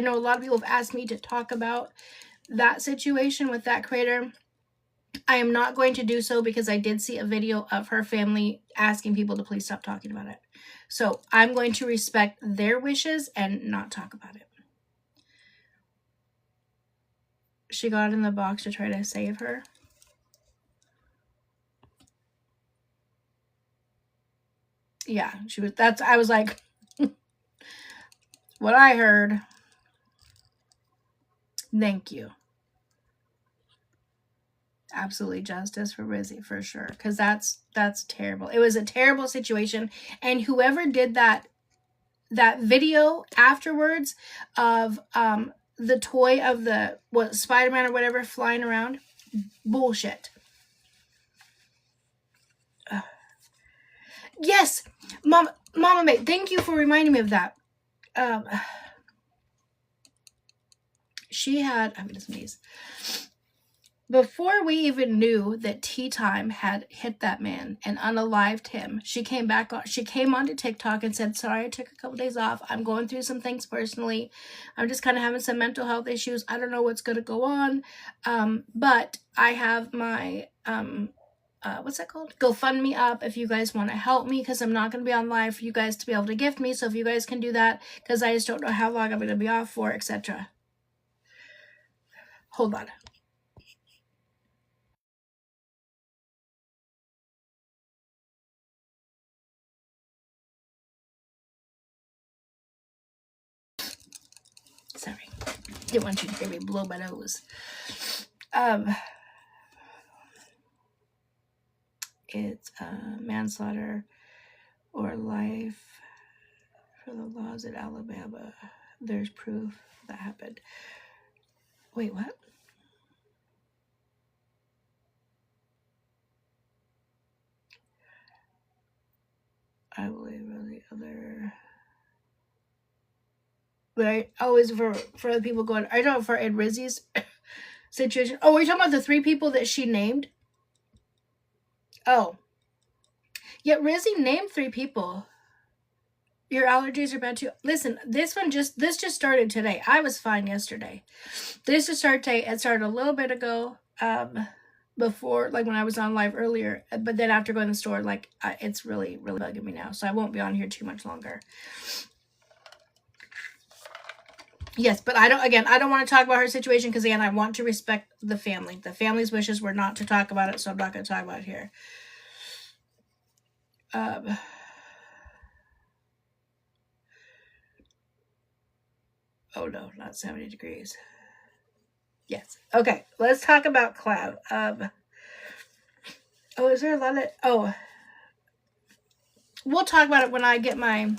know a lot of people have asked me to talk about that situation with that creator. I am not going to do so because I did see a video of her family asking people to please stop talking about it. So I'm going to respect their wishes and not talk about it. She got in the box to try to save her. Yeah, I was like, what I heard. Thank you. Absolutely justice for Rizzy, for sure, because that's terrible. It was a terrible situation, and whoever did that video afterwards of the toy of the Spider-Man or whatever flying around, bullshit. Yes, Mama May, thank you for reminding me of that. She had, I'm gonna sneeze. Before we even knew that Tea Time had hit that man and unalived him, she came onto TikTok and said, sorry, I took a couple days off. I'm going through some things personally. I'm just kind of having some mental health issues. I don't know what's going to go on. But I have my, what's that called? GoFundMe up if you guys want to help me, because I'm not going to be on live for you guys to be able to gift me. So if you guys can do that, because I just don't know how long I'm going to be off for, etc. Hold on. Sorry. Didn't want you to hear me blow my nose. It's manslaughter or life for the laws in Alabama. There's proof that happened. Wait, what? I believe the other. But I always for the people going. I don't know for Ed Rizzy's situation. Oh, we're talking about the 3 people that she named. Oh, yeah, Rizzy named 3 people. Your allergies are bad too. Listen, this just started today. I was fine yesterday. This just started today. It started a little bit ago. before, like when I was on live earlier, but then after going to the store, like it's really, really bugging me now. So I won't be on here too much longer. Yes, but I don't want to talk about her situation because, again, I want to respect the family. The family's wishes were not to talk about it, so I'm not going to talk about it here. Oh no, not 70 degrees. Yes. Okay, let's talk about Cloud. Is there a lot of... we'll talk about it when I get my...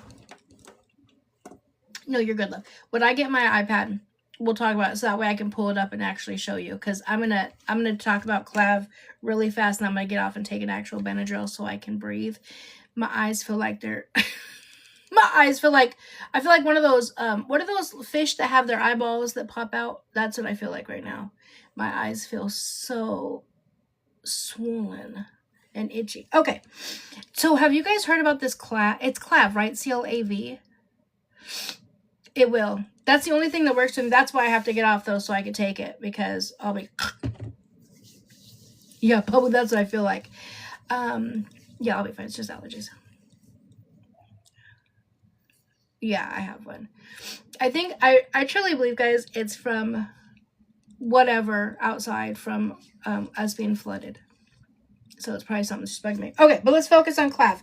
No, you're good, love. When I get my iPad, we'll talk about it so that way I can pull it up and actually show you. Because I'm gonna talk about Clav really fast, and I'm gonna get off and take an actual Benadryl so I can breathe. My eyes feel like they're... I feel like one of those, what are those fish that have their eyeballs that pop out? That's what I feel like right now. My eyes feel so swollen and itchy. Okay, so have you guys heard about this Clav? It's Clav, right? CLAV. It will. That's the only thing that works for me. That's why I have to get off, though, so I can take it, because I'll be... Yeah, probably that's what I feel like. Yeah, I'll be fine. It's just allergies. Yeah, I have one. I think, I truly believe, guys, it's from whatever outside from us being flooded. So it's probably something that's bugging me. Okay, but let's focus on Clav.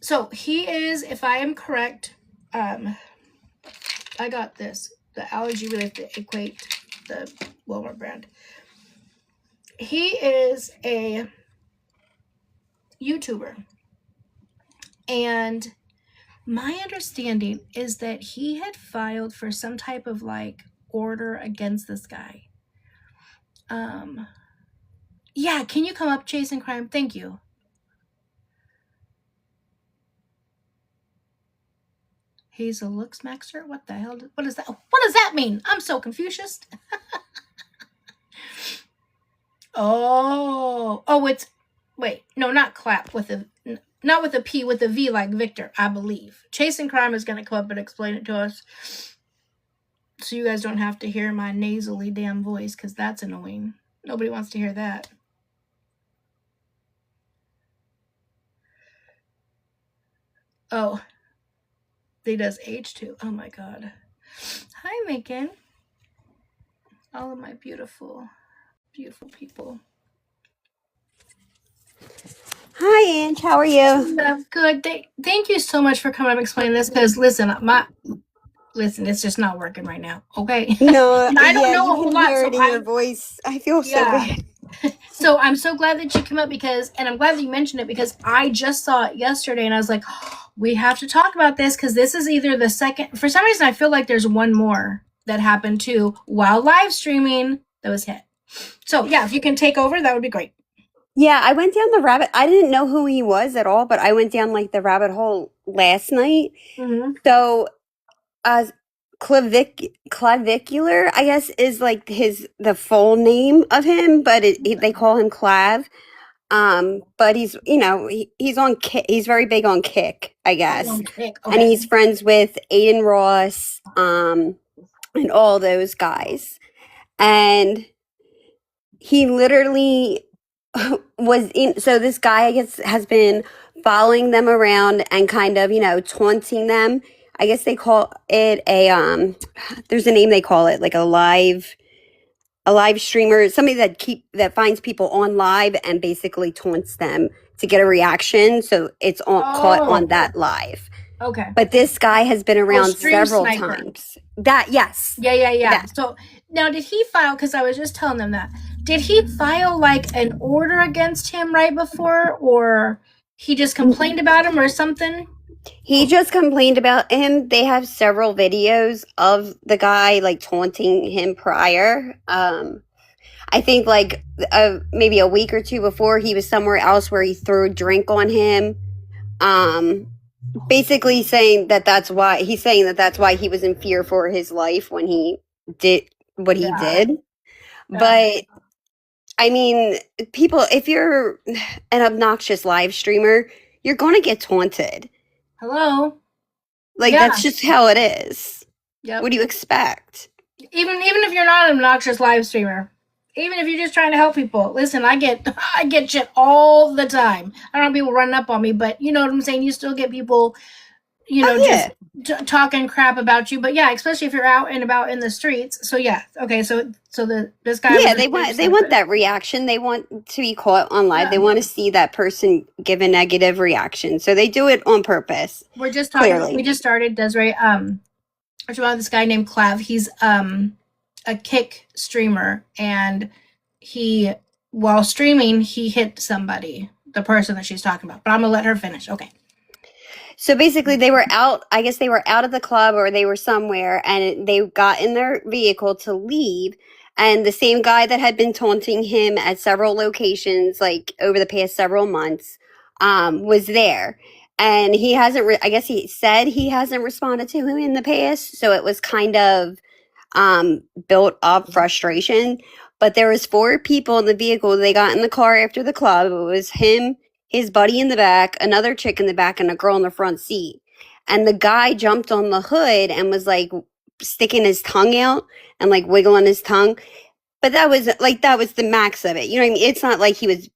So he is, if I am correct, I got this, the Allergy Relief, the Equate, the Walmart brand. He is a YouTuber. And my understanding is that he had filed for some type of like order against this guy. Yeah, can you come up, Chasing Crime? Thank you. He's a looks maxer? What the hell? What is that? What does that mean? I'm so confused. It's... Wait, no, not clap with a... Not with a P, with a V like Victor, I believe. Chasing Crime is going to come up and explain it to us. So you guys don't have to hear my nasally damn voice, because that's annoying. Nobody wants to hear that. Oh. He does H2. Oh my god. Hi, Macon. All of my beautiful, beautiful people. Hi, Ange. How are you? That's good. Thank you so much for coming up and explaining this, because listen, it's just not working right now. Okay. No, and I don't know you a whole can lot, hear so it in your voice. I feel so bad. So I'm so glad that you came up, and I'm glad that you mentioned it, because I just saw it yesterday and I was like, oh, we have to talk about this, because this is either the second... For some reason, I feel like there's one more that happened too while live streaming that was hit. So yeah, if you can take over, that would be great. Yeah, I went down the rabbit. I didn't know who he was at all, but I went down like the rabbit hole last night. Mm-hmm. So, clavicular, I guess, is like the full name of him, but they call him Clav. But he's, he's on he's very big on Kick, I guess. Okay. And he's friends with Aiden Ross, and all those guys. And he literally was in... So this guy, I guess, has been following them around and kind of, taunting them. I guess they call it there's a name they call it, like a live streamer, somebody that finds people on live and basically taunts them to get a reaction. So it's caught on that live. Okay. But this guy has been around several times. Yes. Yeah. Yeah. So now, did he file, because I was just telling them that, did he file like an order against him right before, or he just complained about him or something? He just complained about him. They have several videos of the guy like taunting him prior. I think like maybe a week or two before, he was somewhere else where he threw a drink on him. Basically saying that's why he was in fear for his life when he did what he did. But I mean, people, if you're an obnoxious live streamer, you're going to get taunted. Hello? Like, that's just how it is. Yep. What do you expect? Even if you're not an obnoxious live streamer, Even if you're just trying to help people. Listen, I get shit all the time. I don't know people running up on me, but you know what I'm saying. You still get people, Oh just yeah. talking crap about you. But yeah, especially if you're out and about in the streets. So yeah, okay. So this guy was Yeah, a they want that reaction. They want to be caught on live. They want to see that person give a negative reaction. So they do it on purpose. We're just talking. We Clearly. just started Desiree. There's about this guy named Clav. He's a kick streamer, and he while streaming he hit somebody, the person that she's talking about. But I'm gonna let her finish. Okay. So basically, they were out. I guess they were out of the club or they were somewhere, and they got in their vehicle to leave. And the same guy that had been taunting him at several locations, like over the past several months, was there. And he hasn't. I guess he said he hasn't responded to him in the past. So it was kind of built up frustration. But there was four people in the vehicle. They got in the car after the club. It was him, his buddy in the back, another chick in the back, and a girl in the front seat. And the guy jumped on the hood and was like sticking his tongue out and like wiggling his tongue. But that was the max of it. You know what I mean? It's not like he was,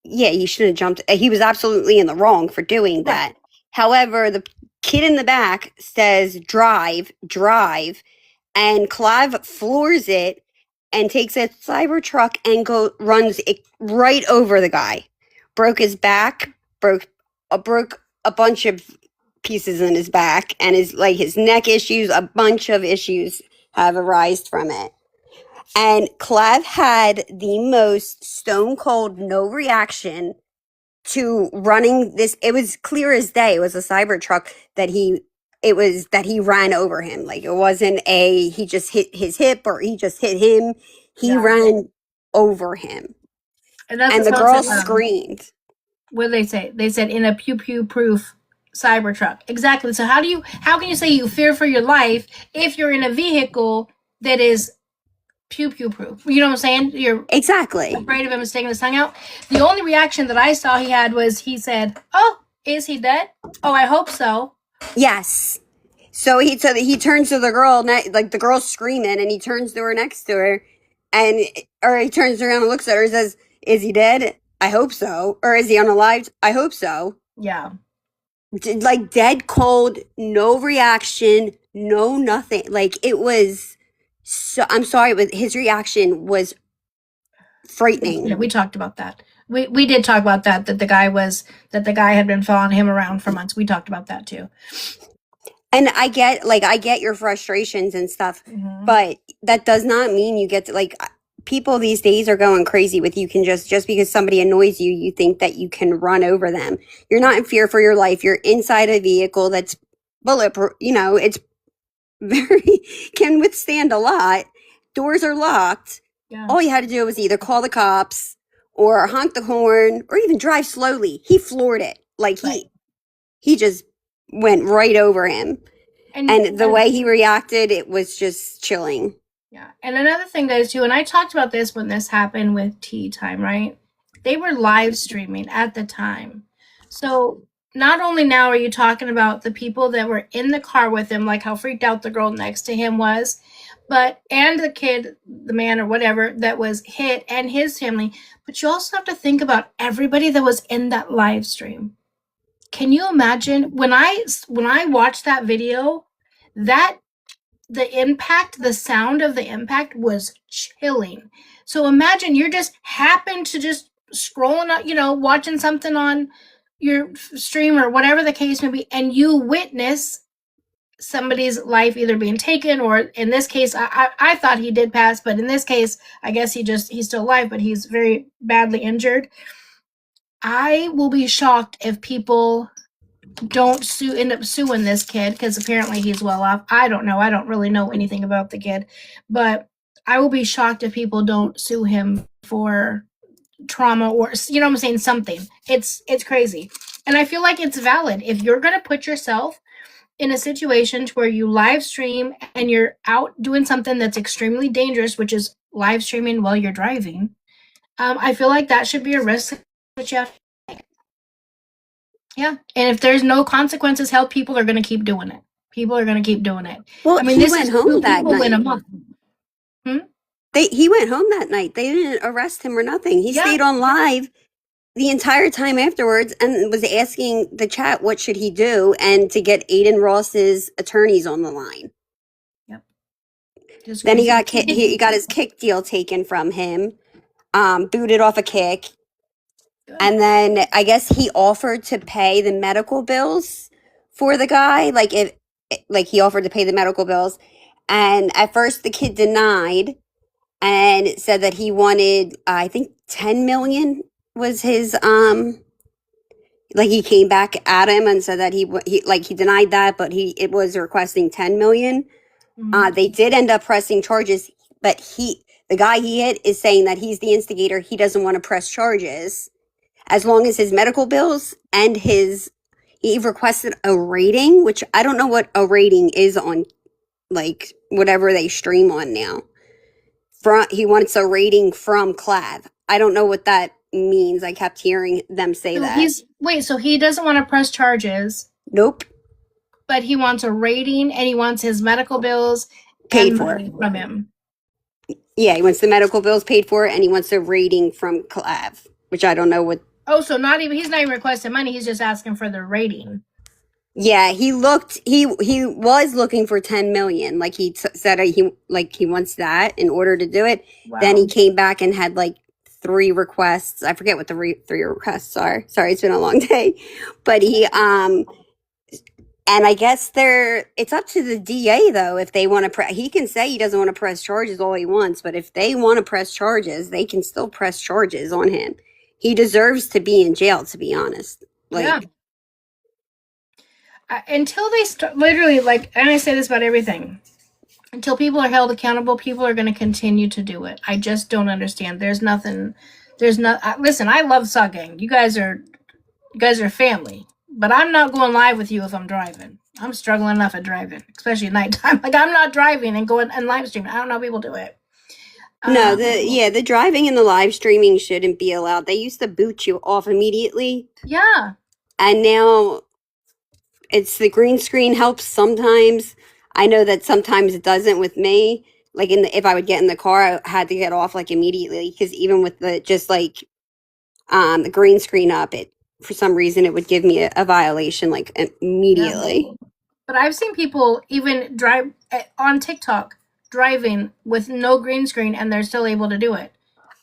yeah, he should have jumped. He was absolutely in the wrong for doing that. Right. However, the kid in the back says, drive, drive. And Clive floors it and takes a cyber truck and runs it right over the guy. Broke his back, broke a bunch of pieces in his back, and his neck issues, a bunch of issues have arisen from it. And Clive had the most stone cold no reaction to running this. It was clear as day. It was a cyber truck that he ran over him. Like it wasn't he just hit his hip or he just hit him. He ran over him. And that's And the what girl said, screamed. what did they say? They said in a pew pew proof Cybertruck. Exactly. So how can you say you fear for your life if you're in a vehicle that is pew pew proof? You know what I'm saying? You're Exactly. afraid of him sticking his tongue out. The only reaction that I saw he had was he said, "Oh, is he dead? Oh, I hope so." Yes. So he turns to the girl, like the girl's screaming, and he turns to her next to her, or he turns around and looks at her and says, "Is he dead? I hope so." Or is he unalived? I hope so. Yeah. Like dead cold, no reaction, no nothing. Like it was. So I'm sorry, but his reaction was frightening. Yeah, we talked about that. We did talk about that the guy had been following him around for months. We talked about that too. And I get your frustrations and stuff, but that does not mean you get to people these days are going crazy with you can just because somebody annoys you, you think that you can run over them. You're not in fear for your life. You're inside a vehicle that's bulletproof. It's very can withstand a lot. Doors are locked. Yeah. All you had to do was either call the cops or honk the horn or even drive slowly. He floored it. Like he just went right over him. And the way he reacted, it was just chilling. Yeah. And another thing, guys, too, and I talked about this when this happened with Tea Time, right? They were live streaming at the time. So not only now are you talking about the people that were in the car with him, like how freaked out the girl next to him was, and the kid, the man or whatever that was hit and his family, but you also have to think about everybody that was in that live stream. Can you imagine when I watched that video, that the impact, the sound of the impact was chilling. So imagine you're just happen to just scrolling up, watching something on your stream or whatever the case may be, and you witness somebody's life either being taken, or in this case, I thought he did pass, but in this case, I guess he's still alive, but he's very badly injured. I will be shocked if people don't end up suing this kid, because apparently he's well off. I don't know. I don't really know anything about the kid, but I will be shocked if people don't sue him for trauma, or what I'm saying, something. It's crazy. And I feel like it's valid. If you're going to put yourself in a situation where you live stream and you're out doing something that's extremely dangerous, which is live streaming while you're driving, I feel like that should be a risk that you have to take. Yeah. And if there's no consequences held, people are going to keep doing it. People are going to keep doing it. Well, I mean, he went home that night. In a month. He went home that night. They didn't arrest him or nothing. He Yeah. stayed on live the entire time afterwards and was asking the chat what should he do and to get Aiden Ross's attorneys on the line. Yep. Just Then crazy. he got his kick deal taken from him, booted off a kick. Good. And then I guess he offered to pay the medical bills for the guy. Like he offered to pay the medical bills. And at first the kid denied and said that he wanted, I think 10 million was his, like he came back at him and said that he denied that, but it was requesting 10 million. They did end up pressing charges, but the guy he hit is saying that he's the instigator. He doesn't want to press charges as long as his medical bills and he requested a rating, which I don't know what a rating is on, like whatever they stream on now. He wants a rating from Clav. I don't know what that means. I kept hearing them say that. So he doesn't want to press charges. Nope. But he wants a rating and he wants his medical bills paid for from him. Yeah, he wants the medical bills paid for and he wants a rating from Clav, which I don't know what. Oh, so he's not even requesting money. He's just asking for the rating. Yeah, he was looking for 10 million. Like he said he wants that in order to do it. Wow. Then he came back and had like 3 requests. I forget what the 3 requests are. Sorry, it's been a long day. But and I guess it's up to the DA though if they want to he can say he doesn't want to press charges all he wants, but if they want to press charges, they can still press charges on him. He deserves to be in jail, to be honest. Yeah. Until they start, literally, and I say this about everything, until people are held accountable, people are going to continue to do it. I just don't understand. Listen, I love Saw Gang. You guys are family, but I'm not going live with you if I'm driving. I'm struggling enough at driving, especially at nighttime. Like I'm not driving and going and live streaming. I don't know how people do it. No, the driving and the live streaming shouldn't be allowed. They used to boot you off immediately. Yeah. And now it's the green screen helps sometimes. I know that sometimes it doesn't with me. Like if I would get in the car, I had to get off like immediately because even with the green screen up, for some reason it would give me a violation like immediately. Yeah. But I've seen people even drive on TikTok driving with no green screen and they're still able to do it.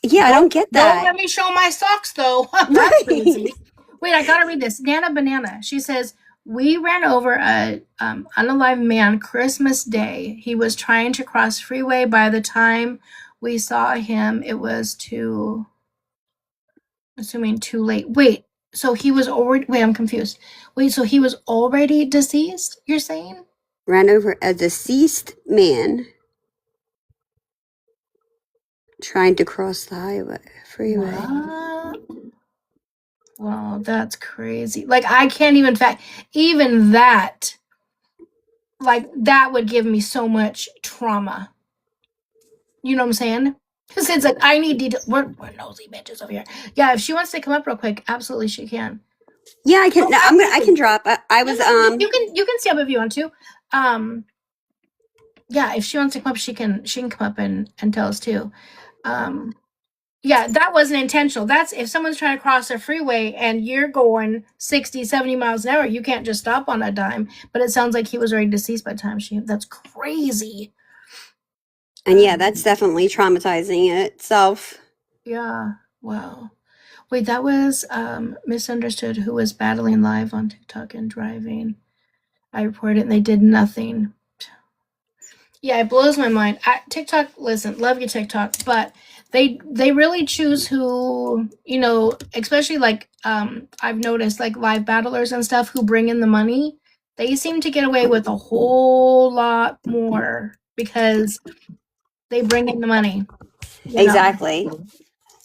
Yeah, I don't get that. Don't let me show my socks though. That's crazy. Wait, I gotta read this. Nana Banana. She says, we ran over a unalive man Christmas Day. He was trying to cross freeway. By the time we saw him, it was too late. Wait, so he was already, I'm confused. Wait, so he was already deceased, you're saying? Ran over a deceased man trying to cross the freeway. What? Wow, that's crazy. Like, I can't even even that, like, that would give me so much trauma. You know what I'm saying? Because it's like, I need to, we're nosy bitches over here. Yeah, if she wants to come up real quick, absolutely she can. Yeah, I can. I can drop. I was You can see up if you want to. Yeah, if she wants to come up, she can come up and tell us too. Yeah, that wasn't intentional. That's if someone's trying to cross a freeway and you're going 60, 70 miles an hour, you can't just stop on a dime. But it sounds like he was already deceased by the time that's crazy. And yeah, that's definitely traumatizing in itself. Yeah. Wow. Wait, that was Misunderstood, who was battling live on TikTok and driving. I reported and they did nothing. Yeah, it blows my mind. TikTok, listen, love you TikTok, but they really choose who, especially like I've noticed like live battlers and stuff who bring in the money. They seem to get away with a whole lot more because they bring in the money. Exactly.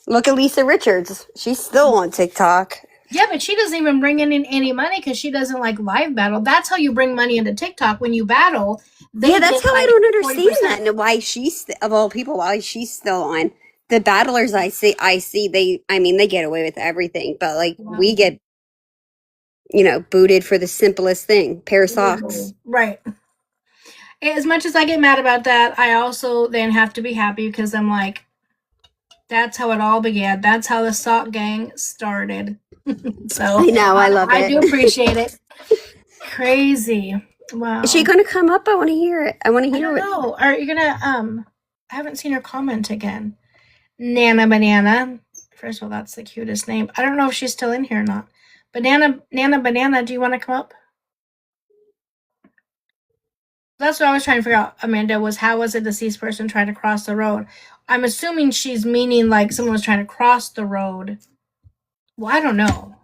Look at Lisa Richards. She's still on TikTok. Yeah, but she doesn't even bring in any money because she doesn't like live battle. That's how you bring money into TikTok when you battle. Yeah, that's how I don't understand 40%. That and why she's of all people, why she's still on. The battlers I see they get away with everything, but like we get booted for the simplest thing, pair of socks. Right. As much as I get mad about that, I also then have to be happy because I'm like, that's how it all began. That's how the sock gang started. I So know, I love I it. do appreciate it. Crazy. Is she Wow. going to come up? I want to hear it. I want to I hear don't what. know. Are you gonna I haven't seen her comment again. Nana Banana. First of all, that's the cutest name. I don't know if she's still in here or not. Banana Nana Banana, do you want to come up? That's what I was trying to figure out, Amanda, was how was a deceased person trying to cross the road? I'm assuming she's meaning like someone was trying to cross the road. Well, I don't know.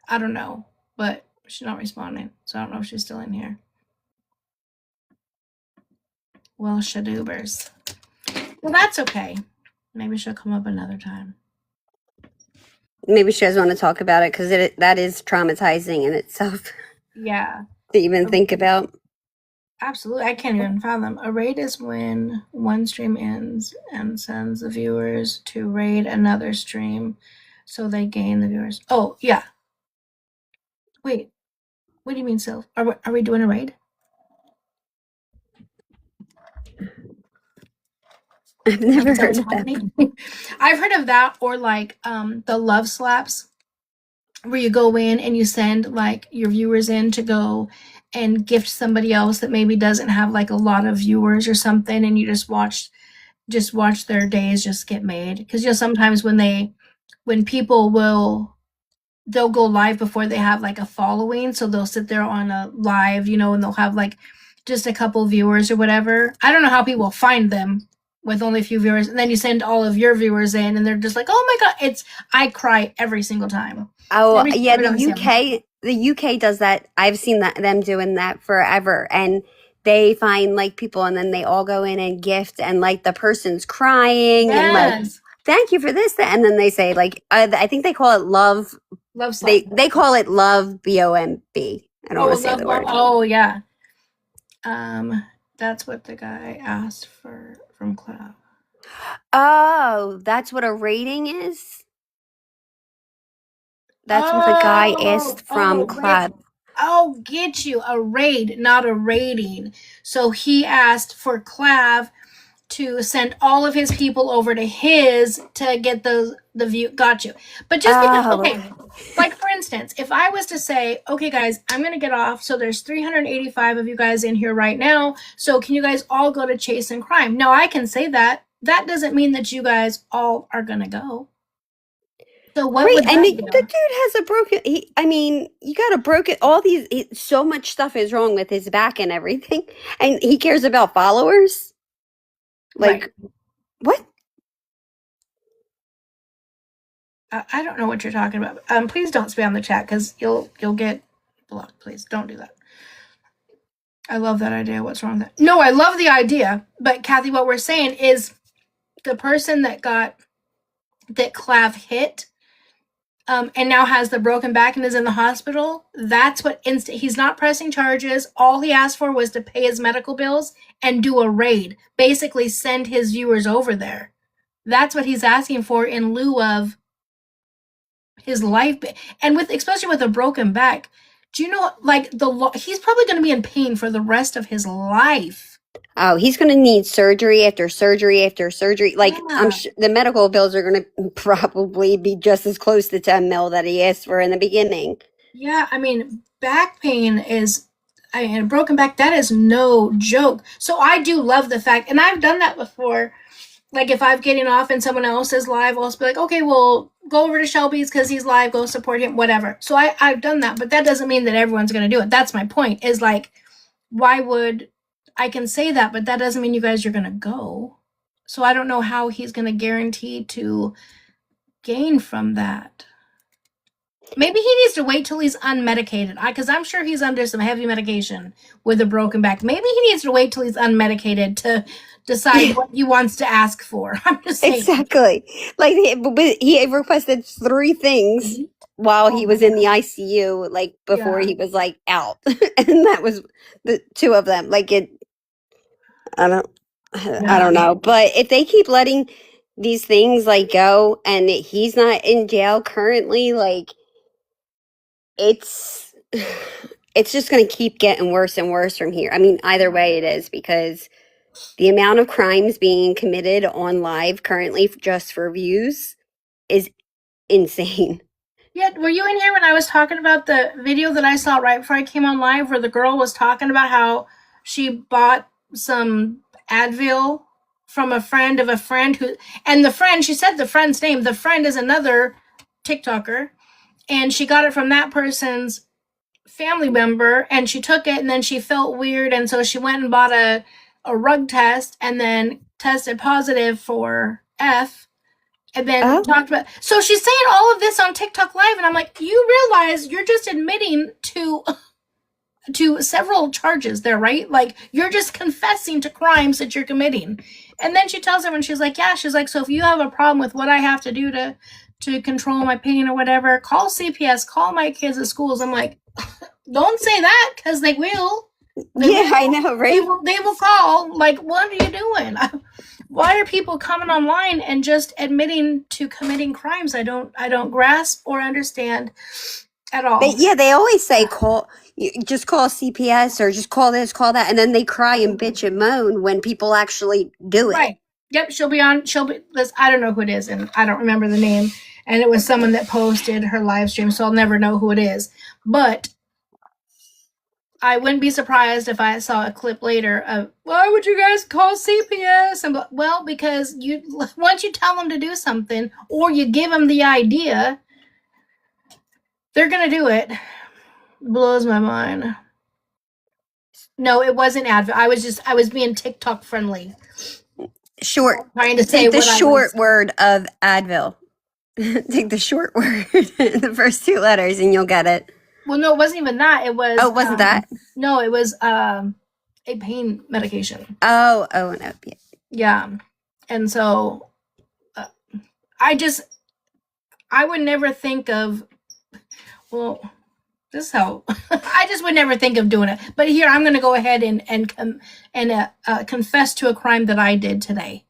I don't know. But she's not responding. So I don't know if she's still in here. Well, shadoobers. Well, that's okay. Maybe she'll come up another time. Maybe she doesn't want to talk about it because that is traumatizing in itself Yeah. to even think about. Absolutely. I can't even fathom. A raid is when one stream ends and sends the viewers to raid another stream so they gain the viewers. Oh, yeah. Wait. What do you mean, Sylph? Are we doing a raid? I've Like, never is that heard what's of that. happening? I've heard of that, or like the love slaps, where you go in and you send like your viewers in to go and gift somebody else that maybe doesn't have like a lot of viewers or something, and you just watch their days just get made. Because sometimes when people they'll go live before they have like a following, so they'll sit there on a live, and they'll have like just a couple viewers or whatever. I don't know how people find them with only a few viewers, and then you send all of your viewers in and they're just like, oh my god, I cry every single time. Oh, yeah, Every time I see them. The UK does that. I've seen them doing that forever. And they find like people and then they all go in and gift and like the person's crying and like, Yes. thank you for this. And then they say like, I think they call it love. Love slap. They call it love BOMB. I don't Oh, want to say love the bomb. word. Oh yeah. That's what the guy asked for from Cloud. Oh, that's what a rating is? That's what the guy asked from Right. Club. Oh, get you a raid, not a rating. So he asked for Clav to send all of his people over to his to get the view. Got you. But just because, Oh, okay, like for instance, if I was to say, okay, guys, I'm gonna get off. So there's 385 of you guys in here right now. So can you guys all go to Chase and Crime? Now I can say that. That doesn't mean that you guys all are gonna go. So what right. would And that the do? dude has a broken. I mean, you got a broken. All these. So much stuff is wrong with his back and everything, and he cares about followers. Right. Like what? I don't know what you're talking about. Please don't spam the chat because you'll get blocked. Please don't do that. I love that idea. What's wrong with that? No, I love the idea, but Kathy, what we're saying is the person that Clav hit, and now has the broken back and is in the hospital. That's what he's not pressing charges. All he asked for was to pay his medical bills and do a raid. Basically, send his viewers over there. That's what he's asking for in lieu of his life, and with especially with a broken back. Do you know like he's probably going to be in pain for the rest of his life. Oh, he's going to need surgery after surgery after surgery. Like I'm Yeah. sure the medical bills are going to probably be just as close to 10 mil that he asked for in the beginning. Yeah, I mean, back pain is, and broken back, that is no joke. So I do love the fact, and I've done that before. Like if I'm getting off and someone else is live, I'll just be like, okay, well, go over to Shelby's because he's live, go support him, whatever. So I've done that, but that doesn't mean that everyone's going to do it. That's my point, is like, why would, I can say that, but that doesn't mean you guys are going to go. So I don't know how he's going to guarantee to gain from that. Maybe he needs to wait till he's unmedicated. Because I'm sure he's under some heavy medication with a broken back. Maybe he needs to wait till he's unmedicated to decide what he wants to ask for. I'm just saying. Exactly. Like he requested 3 things while Oh he my was in the god. ICU, like before Yeah. he was like out, and that was the 2 of them. Like it, I don't, I Yeah. don't know. But if they keep letting these things like go, and he's not in jail currently, like it's it's just going to keep getting worse and worse from here. I mean, either way it is, because the amount of crimes being committed on live currently just for views is insane. Yeah, were you in here when I was talking about the video that I saw right before I came on live where the girl was talking about how she bought some Advil from a friend of a friend who, and the friend, she said the friend's name, the friend is another TikToker, and she got it from that person's family member, and she took it and then she felt weird, and so she went and bought a rug test and then tested positive for F, and then talked about. So she's saying all of this on TikTok Live, and I'm like, you realize you're just admitting to several charges there, right? Like you're just confessing to crimes that you're committing. And then she tells everyone, she's like, yeah, she's like, so if you have a problem with what I have to do to control my pain or whatever, call CPS, call my kids at schools. I'm like, don't say that, because they will. I know, right? They will call. Like, what are you doing? Why are people coming online and just admitting to committing crimes? I don't grasp or understand at all. They always say just call CPS or just call this, call that, and then they cry and bitch and moan when people actually do it. Right. Yep. I don't know who it is, and I don't remember the name. And it was someone that posted her live stream, so I'll never know who it is. But I wouldn't be surprised if I saw a clip later of, why would you guys call CPS? I'm like, well, because once you tell them to do something or you give them the idea, they're going to do it. Blows my mind. No, it wasn't Advil. I was being TikTok friendly. Short. Trying to say the short word of Advil. Take the short word, the first two letters, and you'll get it. Well, no, it wasn't even that. It was. Oh, it wasn't that? No, it was a pain medication. Oh, an opiate. Yeah. And so I would never think of, well, this is how, I just would never think of doing it. But here, I'm going to go ahead and confess to a crime that I did today.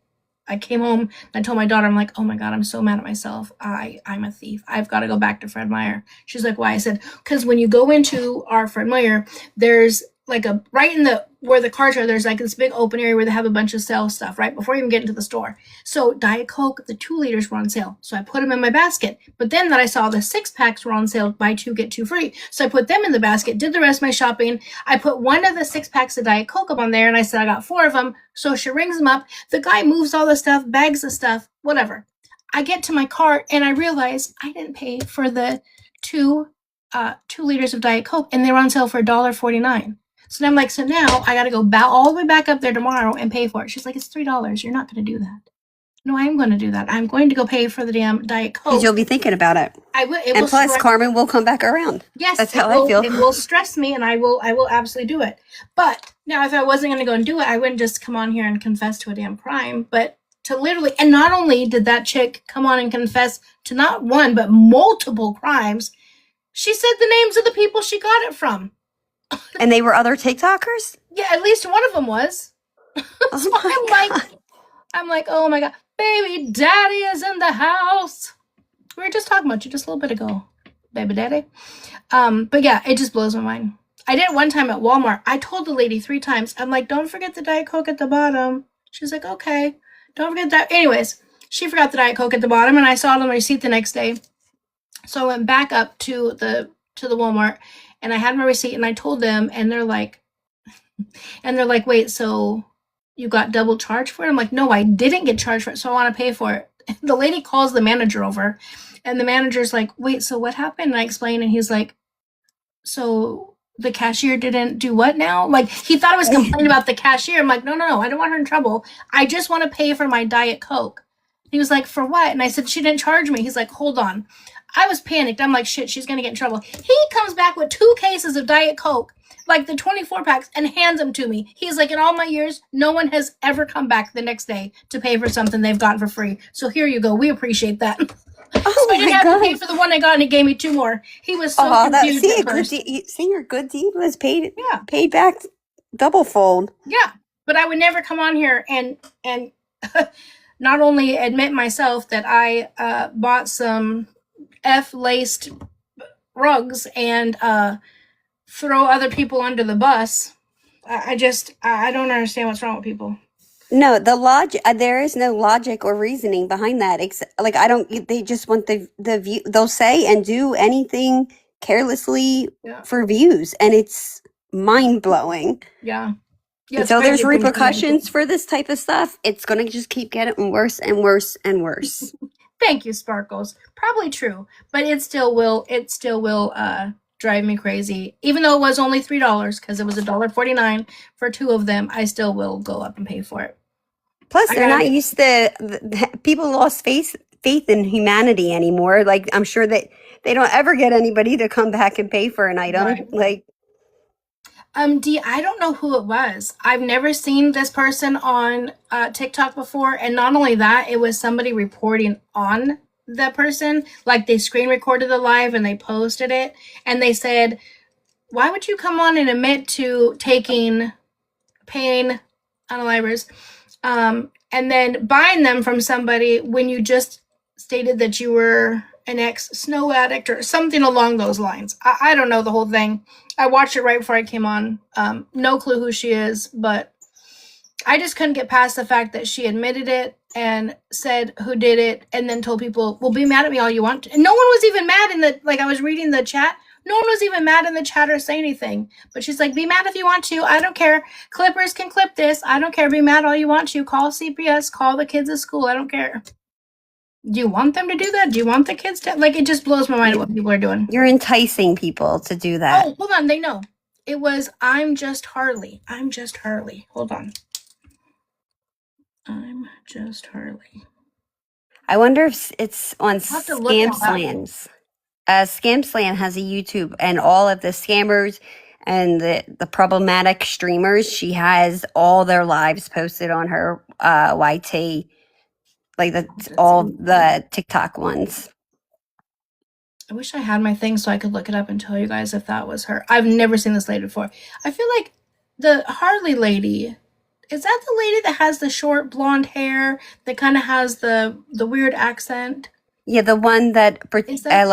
I came home and I told my daughter, I'm like, oh my God, I'm so mad at myself. I'm a thief. I've got to go back to Fred Meyer. She's like, why? I said, because when you go into our Fred Meyer, there's like right in where the cars are, there's like this big open area where they have a bunch of sale stuff, right? Before you even get into the store. So Diet Coke, the 2 liters were on sale. So I put them in my basket. But then I saw the 6-packs were on sale, buy 2, get 2 free. So I put them in the basket, did the rest of my shopping. I put one of the 6-packs of Diet Coke up on there, and I said I got 4 of them. So she rings them up. The guy moves all the stuff, bags the stuff, whatever. I get to my cart and I realize I didn't pay for the 2 liters of Diet Coke, and they were on sale for $1.49. So I'm like, so now I got to go all the way back up there tomorrow and pay for it. She's like, it's $3. You're not going to do that. No, I'm going to do that. I'm going to go pay for the damn Diet Coke. Because you'll be thinking about it. I will. And plus, Carmen will come back around. Yes, that's how I feel. It will stress me, and I will absolutely do it. But now, if I wasn't going to go and do it, I wouldn't just come on here and confess to a damn crime. But to literally, and not only did that chick come on and confess to not one but multiple crimes, she said the names of the people she got it from. And they were other TikTokers? Yeah, at least one of them was. So I'm like, oh my God, baby daddy is in the house. We were just talking about you just a little bit ago, baby daddy. But yeah, it just blows my mind. I did it one time at Walmart. I told the lady 3 times, I'm like, don't forget the Diet Coke at the bottom. She's like, okay, don't forget that. Anyways, she forgot the Diet Coke at the bottom, and I saw it on the receipt the next day. So I went back up to the Walmart, and I had my receipt, and I told them, and they're like, wait, so you got double charged for it? I'm like, no, I didn't get charged for it, so I want to pay for it. The lady calls the manager over, and the manager's like, wait, so what happened? And I explained, and he's like, so the cashier didn't do what now? Like, he thought I was complaining about the cashier. I'm like, no, I don't want her in trouble. I just want to pay for my Diet Coke. He was like, for what? And I said, she didn't charge me. He's like, hold on. I was panicked. I'm like, shit, she's going to get in trouble. He comes back with 2 cases of Diet Coke, like the 24 packs, and hands them to me. He's like, in all my years, no one has ever come back the next day to pay for something they've gotten for free. So here you go. We appreciate that. Oh, so I didn't have to pay for the one I got, and he gave me 2 more. He was so confused at first. Your good deed was paid back double fold. Yeah, but I would never come on here and not only admit myself that I bought some F-laced rugs and throw other people under the bus. I don't understand what's wrong with people. No, the logic, there is no logic or reasoning behind that. Like, I don't, they just want the view. They'll say and do anything carelessly Yeah. for views, and it's mind blowing. Yeah. Yeah, Until there's crazy. repercussions for this type of stuff, it's going to just keep getting worse and worse and worse. Thank you, Sparkles. Probably true, but it still will drive me crazy. Even though it was only $3 because it was $1.49 for two of them, I still will go up and pay for it. Plus, they're not used to people lost faith in humanity anymore. Like, I'm sure that they don't ever get anybody to come back and pay for an item. Right. Like, I don't know who it was. I've never seen this person on TikTok before, and not only that, it was somebody reporting on the person. Like, they screen recorded the live and they posted it, and they said, "Why would you come on and admit to taking pain unalivers, and then buying them from somebody when you just stated that you were an ex-snow addict," or something along those lines. I don't know the whole thing. I watched it right before I came on. No clue who she is, but I just couldn't get past the fact that she admitted it and said who did it, and then told people, "Well, be mad at me all you want." And no one was even mad in the, like, I was reading the chat. No one was even mad in the chat or say anything. But she's like, "Be mad if you want to. I don't care. Clippers can clip this. I don't care. Be mad all you want to. Call CPS. Call the kids at school. I don't care." Do you want them to do that? Do you want the kids to? Like, it just blows my mind what people are doing. You're enticing people to do that. Oh, hold on. They know. It was, "I'm just Harley. I'm just Harley." Hold on. "I'm just Harley." I wonder if it's on have to look it up. Scam Slam has a YouTube, and all of the scammers and the problematic streamers, she has all their lives posted on her YT, like all the TikTok ones. I wish I had my thing so I could look it up and tell you guys if that was her. I've never seen this lady before. I feel like the Harley lady, is that the lady that has the short blonde hair that kind of has the weird accent? Yeah, the one that, Is that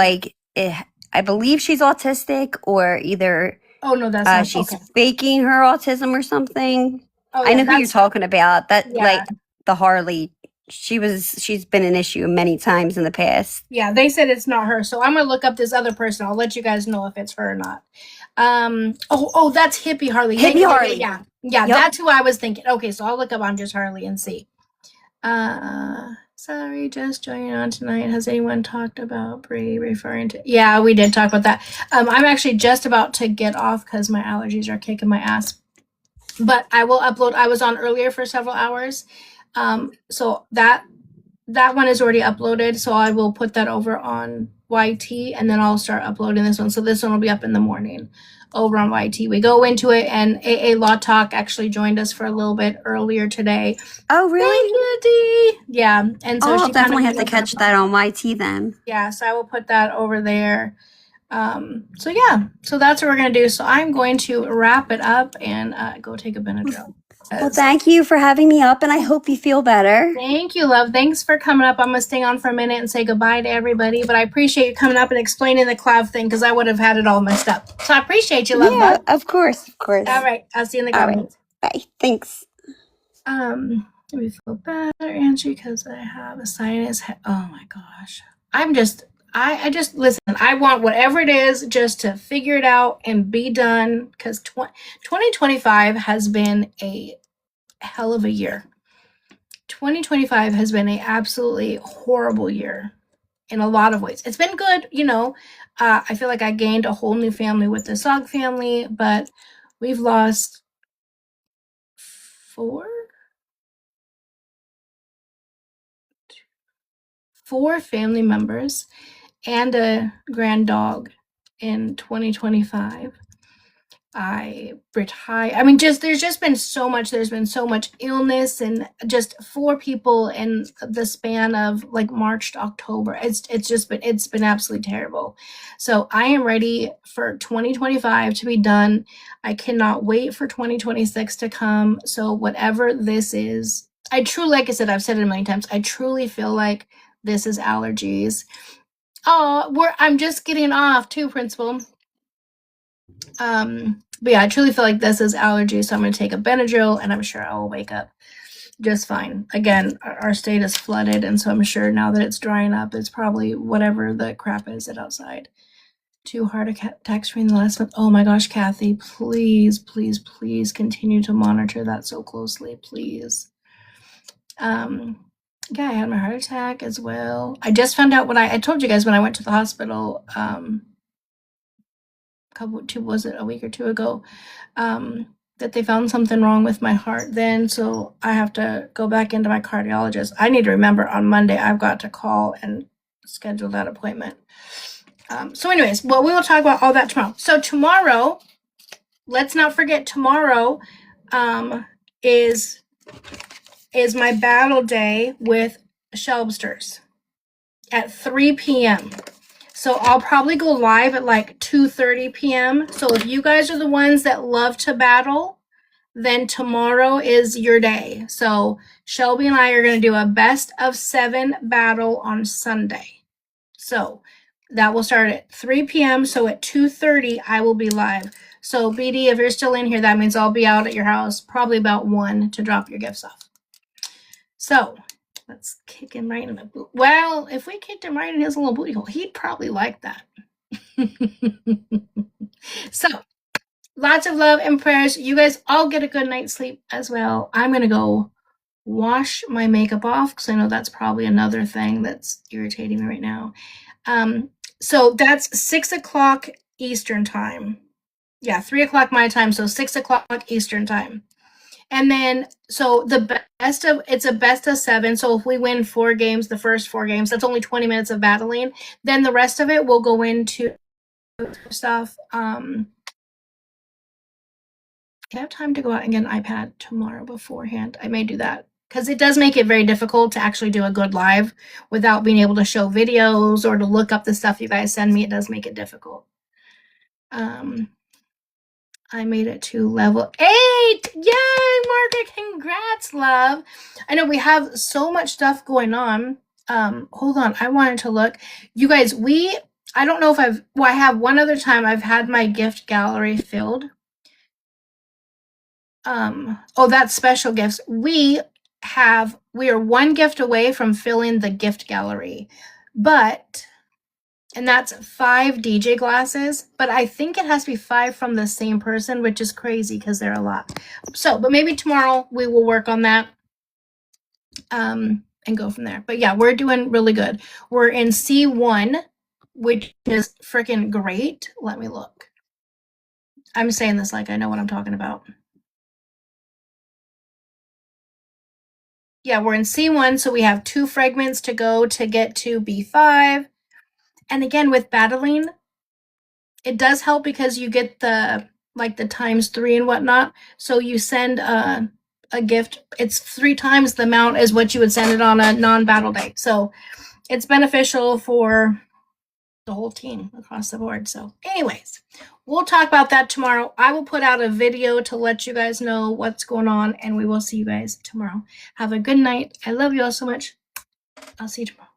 I believe she's autistic, or either oh no, that's not she's okay. faking her autism or something. Oh, I know who you're talking about. That Yeah. like the Harley. She's been an issue many times in the past. Yeah, they said it's not her, so I'm gonna look up this other person. I'll let you guys know if it's her or not. Oh, that's Hippie Harley. Hippie Harley. Yeah, Yep. That's who I was thinking. Okay, so I'll look up I'm just Harley and see. Sorry, just joining on tonight. Has anyone talked about Bri referring to? Yeah, we did talk about that. I'm actually just about to get off because my allergies are kicking my ass. But I will upload. I was on earlier for several hours. So that one is already uploaded. So I will put that over on YT, and then I'll start uploading this one. So this one will be up in the morning over on YT. We go into it, and AA Law Talk actually joined us for a little bit earlier today. Oh, really? Thank you, Dee. Yeah, and so I'll definitely have to catch that on YT then. Yeah, so I will put that over there. So yeah, so that's what we're gonna do. So I'm going to wrap it up and go take a Benadryl. Well, thank you for having me up, and I hope you feel better. Thank you, love. Thanks for coming up. I'm going to stay on for a minute and say goodbye to everybody, but I appreciate you coming up and explaining the cloud thing because I would have had it all messed up. So I appreciate you, love. Yeah, of course. All right, I'll see you in the comments. Right. Bye. Thanks. Let me feel better, Angie, because I have a sinus. Oh my gosh. I just listen. I want whatever it is just to figure it out and be done because 2025 has been a hell of a year. 2025 has been a absolutely horrible year in a lot of ways. It's been good, I feel like I gained a whole new family with the Sog family, but we've lost four family members and a grand dog in 2025. I retired. I mean, there's just been so much. There's been so much illness, and just 4 people in the span of like March to October. It's been absolutely terrible. So I am ready for 2025 to be done. I cannot wait for 2026 to come. So whatever this is, I truly, like I said, I've said it a million times. I truly feel like this is allergies. Oh, I'm just getting off too, Principal. But yeah, I truly feel like this is allergy, so I'm going to take a Benadryl, and I'm sure I will wake up just fine. Again, our state is flooded, and so I'm sure now that it's drying up, it's probably whatever the crap is outside. 2 heart attacks during the last month. Oh my gosh, Kathy, please, please, please continue to monitor that so closely, please. Yeah, I had my heart attack as well. I just found out when I told you guys when I went to the hospital, a week or 2 ago, that they found something wrong with my heart then, so I have to go back into my cardiologist. I need to remember on Monday I've got to call and schedule that appointment. So anyways, well, we will talk about all that tomorrow. So tomorrow, let's not forget tomorrow is my battle day with Shelbsters at 3 p.m. So I'll probably go live at like 2:30 p.m. So if you guys are the ones that love to battle, then tomorrow is your day. So Shelby and I are going to do a best of 7 battle on Sunday. So that will start at 3 p.m. So at 2:30 I will be live. So BD, if you're still in here, that means I'll be out at your house probably about 1 to drop your gifts off. So let's kick him right in the boot. Well, if we kicked him right in his little booty hole, he'd probably like that. So lots of love and prayers. You guys all get a good night's sleep as well. I'm going to go wash my makeup off because I know that's probably another thing that's irritating me right now. So that's 6 o'clock Eastern time. Yeah, 3 o'clock my time, so 6 o'clock Eastern time. And then, so it's a best of 7. So if we win 4 games, the first 4 games, that's only 20 minutes of battling. Then the rest of it will go into stuff. I have time to go out and get an iPad tomorrow beforehand. I may do that because it does make it very difficult to actually do a good live without being able to show videos or to look up the stuff you guys send me. It does make it difficult. I made it to level 8. Yay, Margaret, congrats, love. I know we have so much stuff going on. Hold on, I wanted to look. You guys, I don't know if I have one other time I've had my gift gallery filled. That's special gifts. We are 1 gift away from filling the gift gallery, and that's 5 DJ glasses, but I think it has to be 5 from the same person, which is crazy because they're a lot. So, but maybe tomorrow we will work on that and go from there. But yeah, we're doing really good. We're in C1, which is freaking great. Let me look. I'm saying this like I know what I'm talking about. Yeah, we're in C1, so we have 2 fragments to go to get to B5. And again, with battling, it does help because you get the ×3 and whatnot. So you send a gift, it's 3 times the amount as what you would send it on a non-battle day. So it's beneficial for the whole team across the board. So anyways, we'll talk about that tomorrow. I will put out a video to let you guys know what's going on, and we will see you guys tomorrow. Have a good night. I love you all so much. I'll see you tomorrow.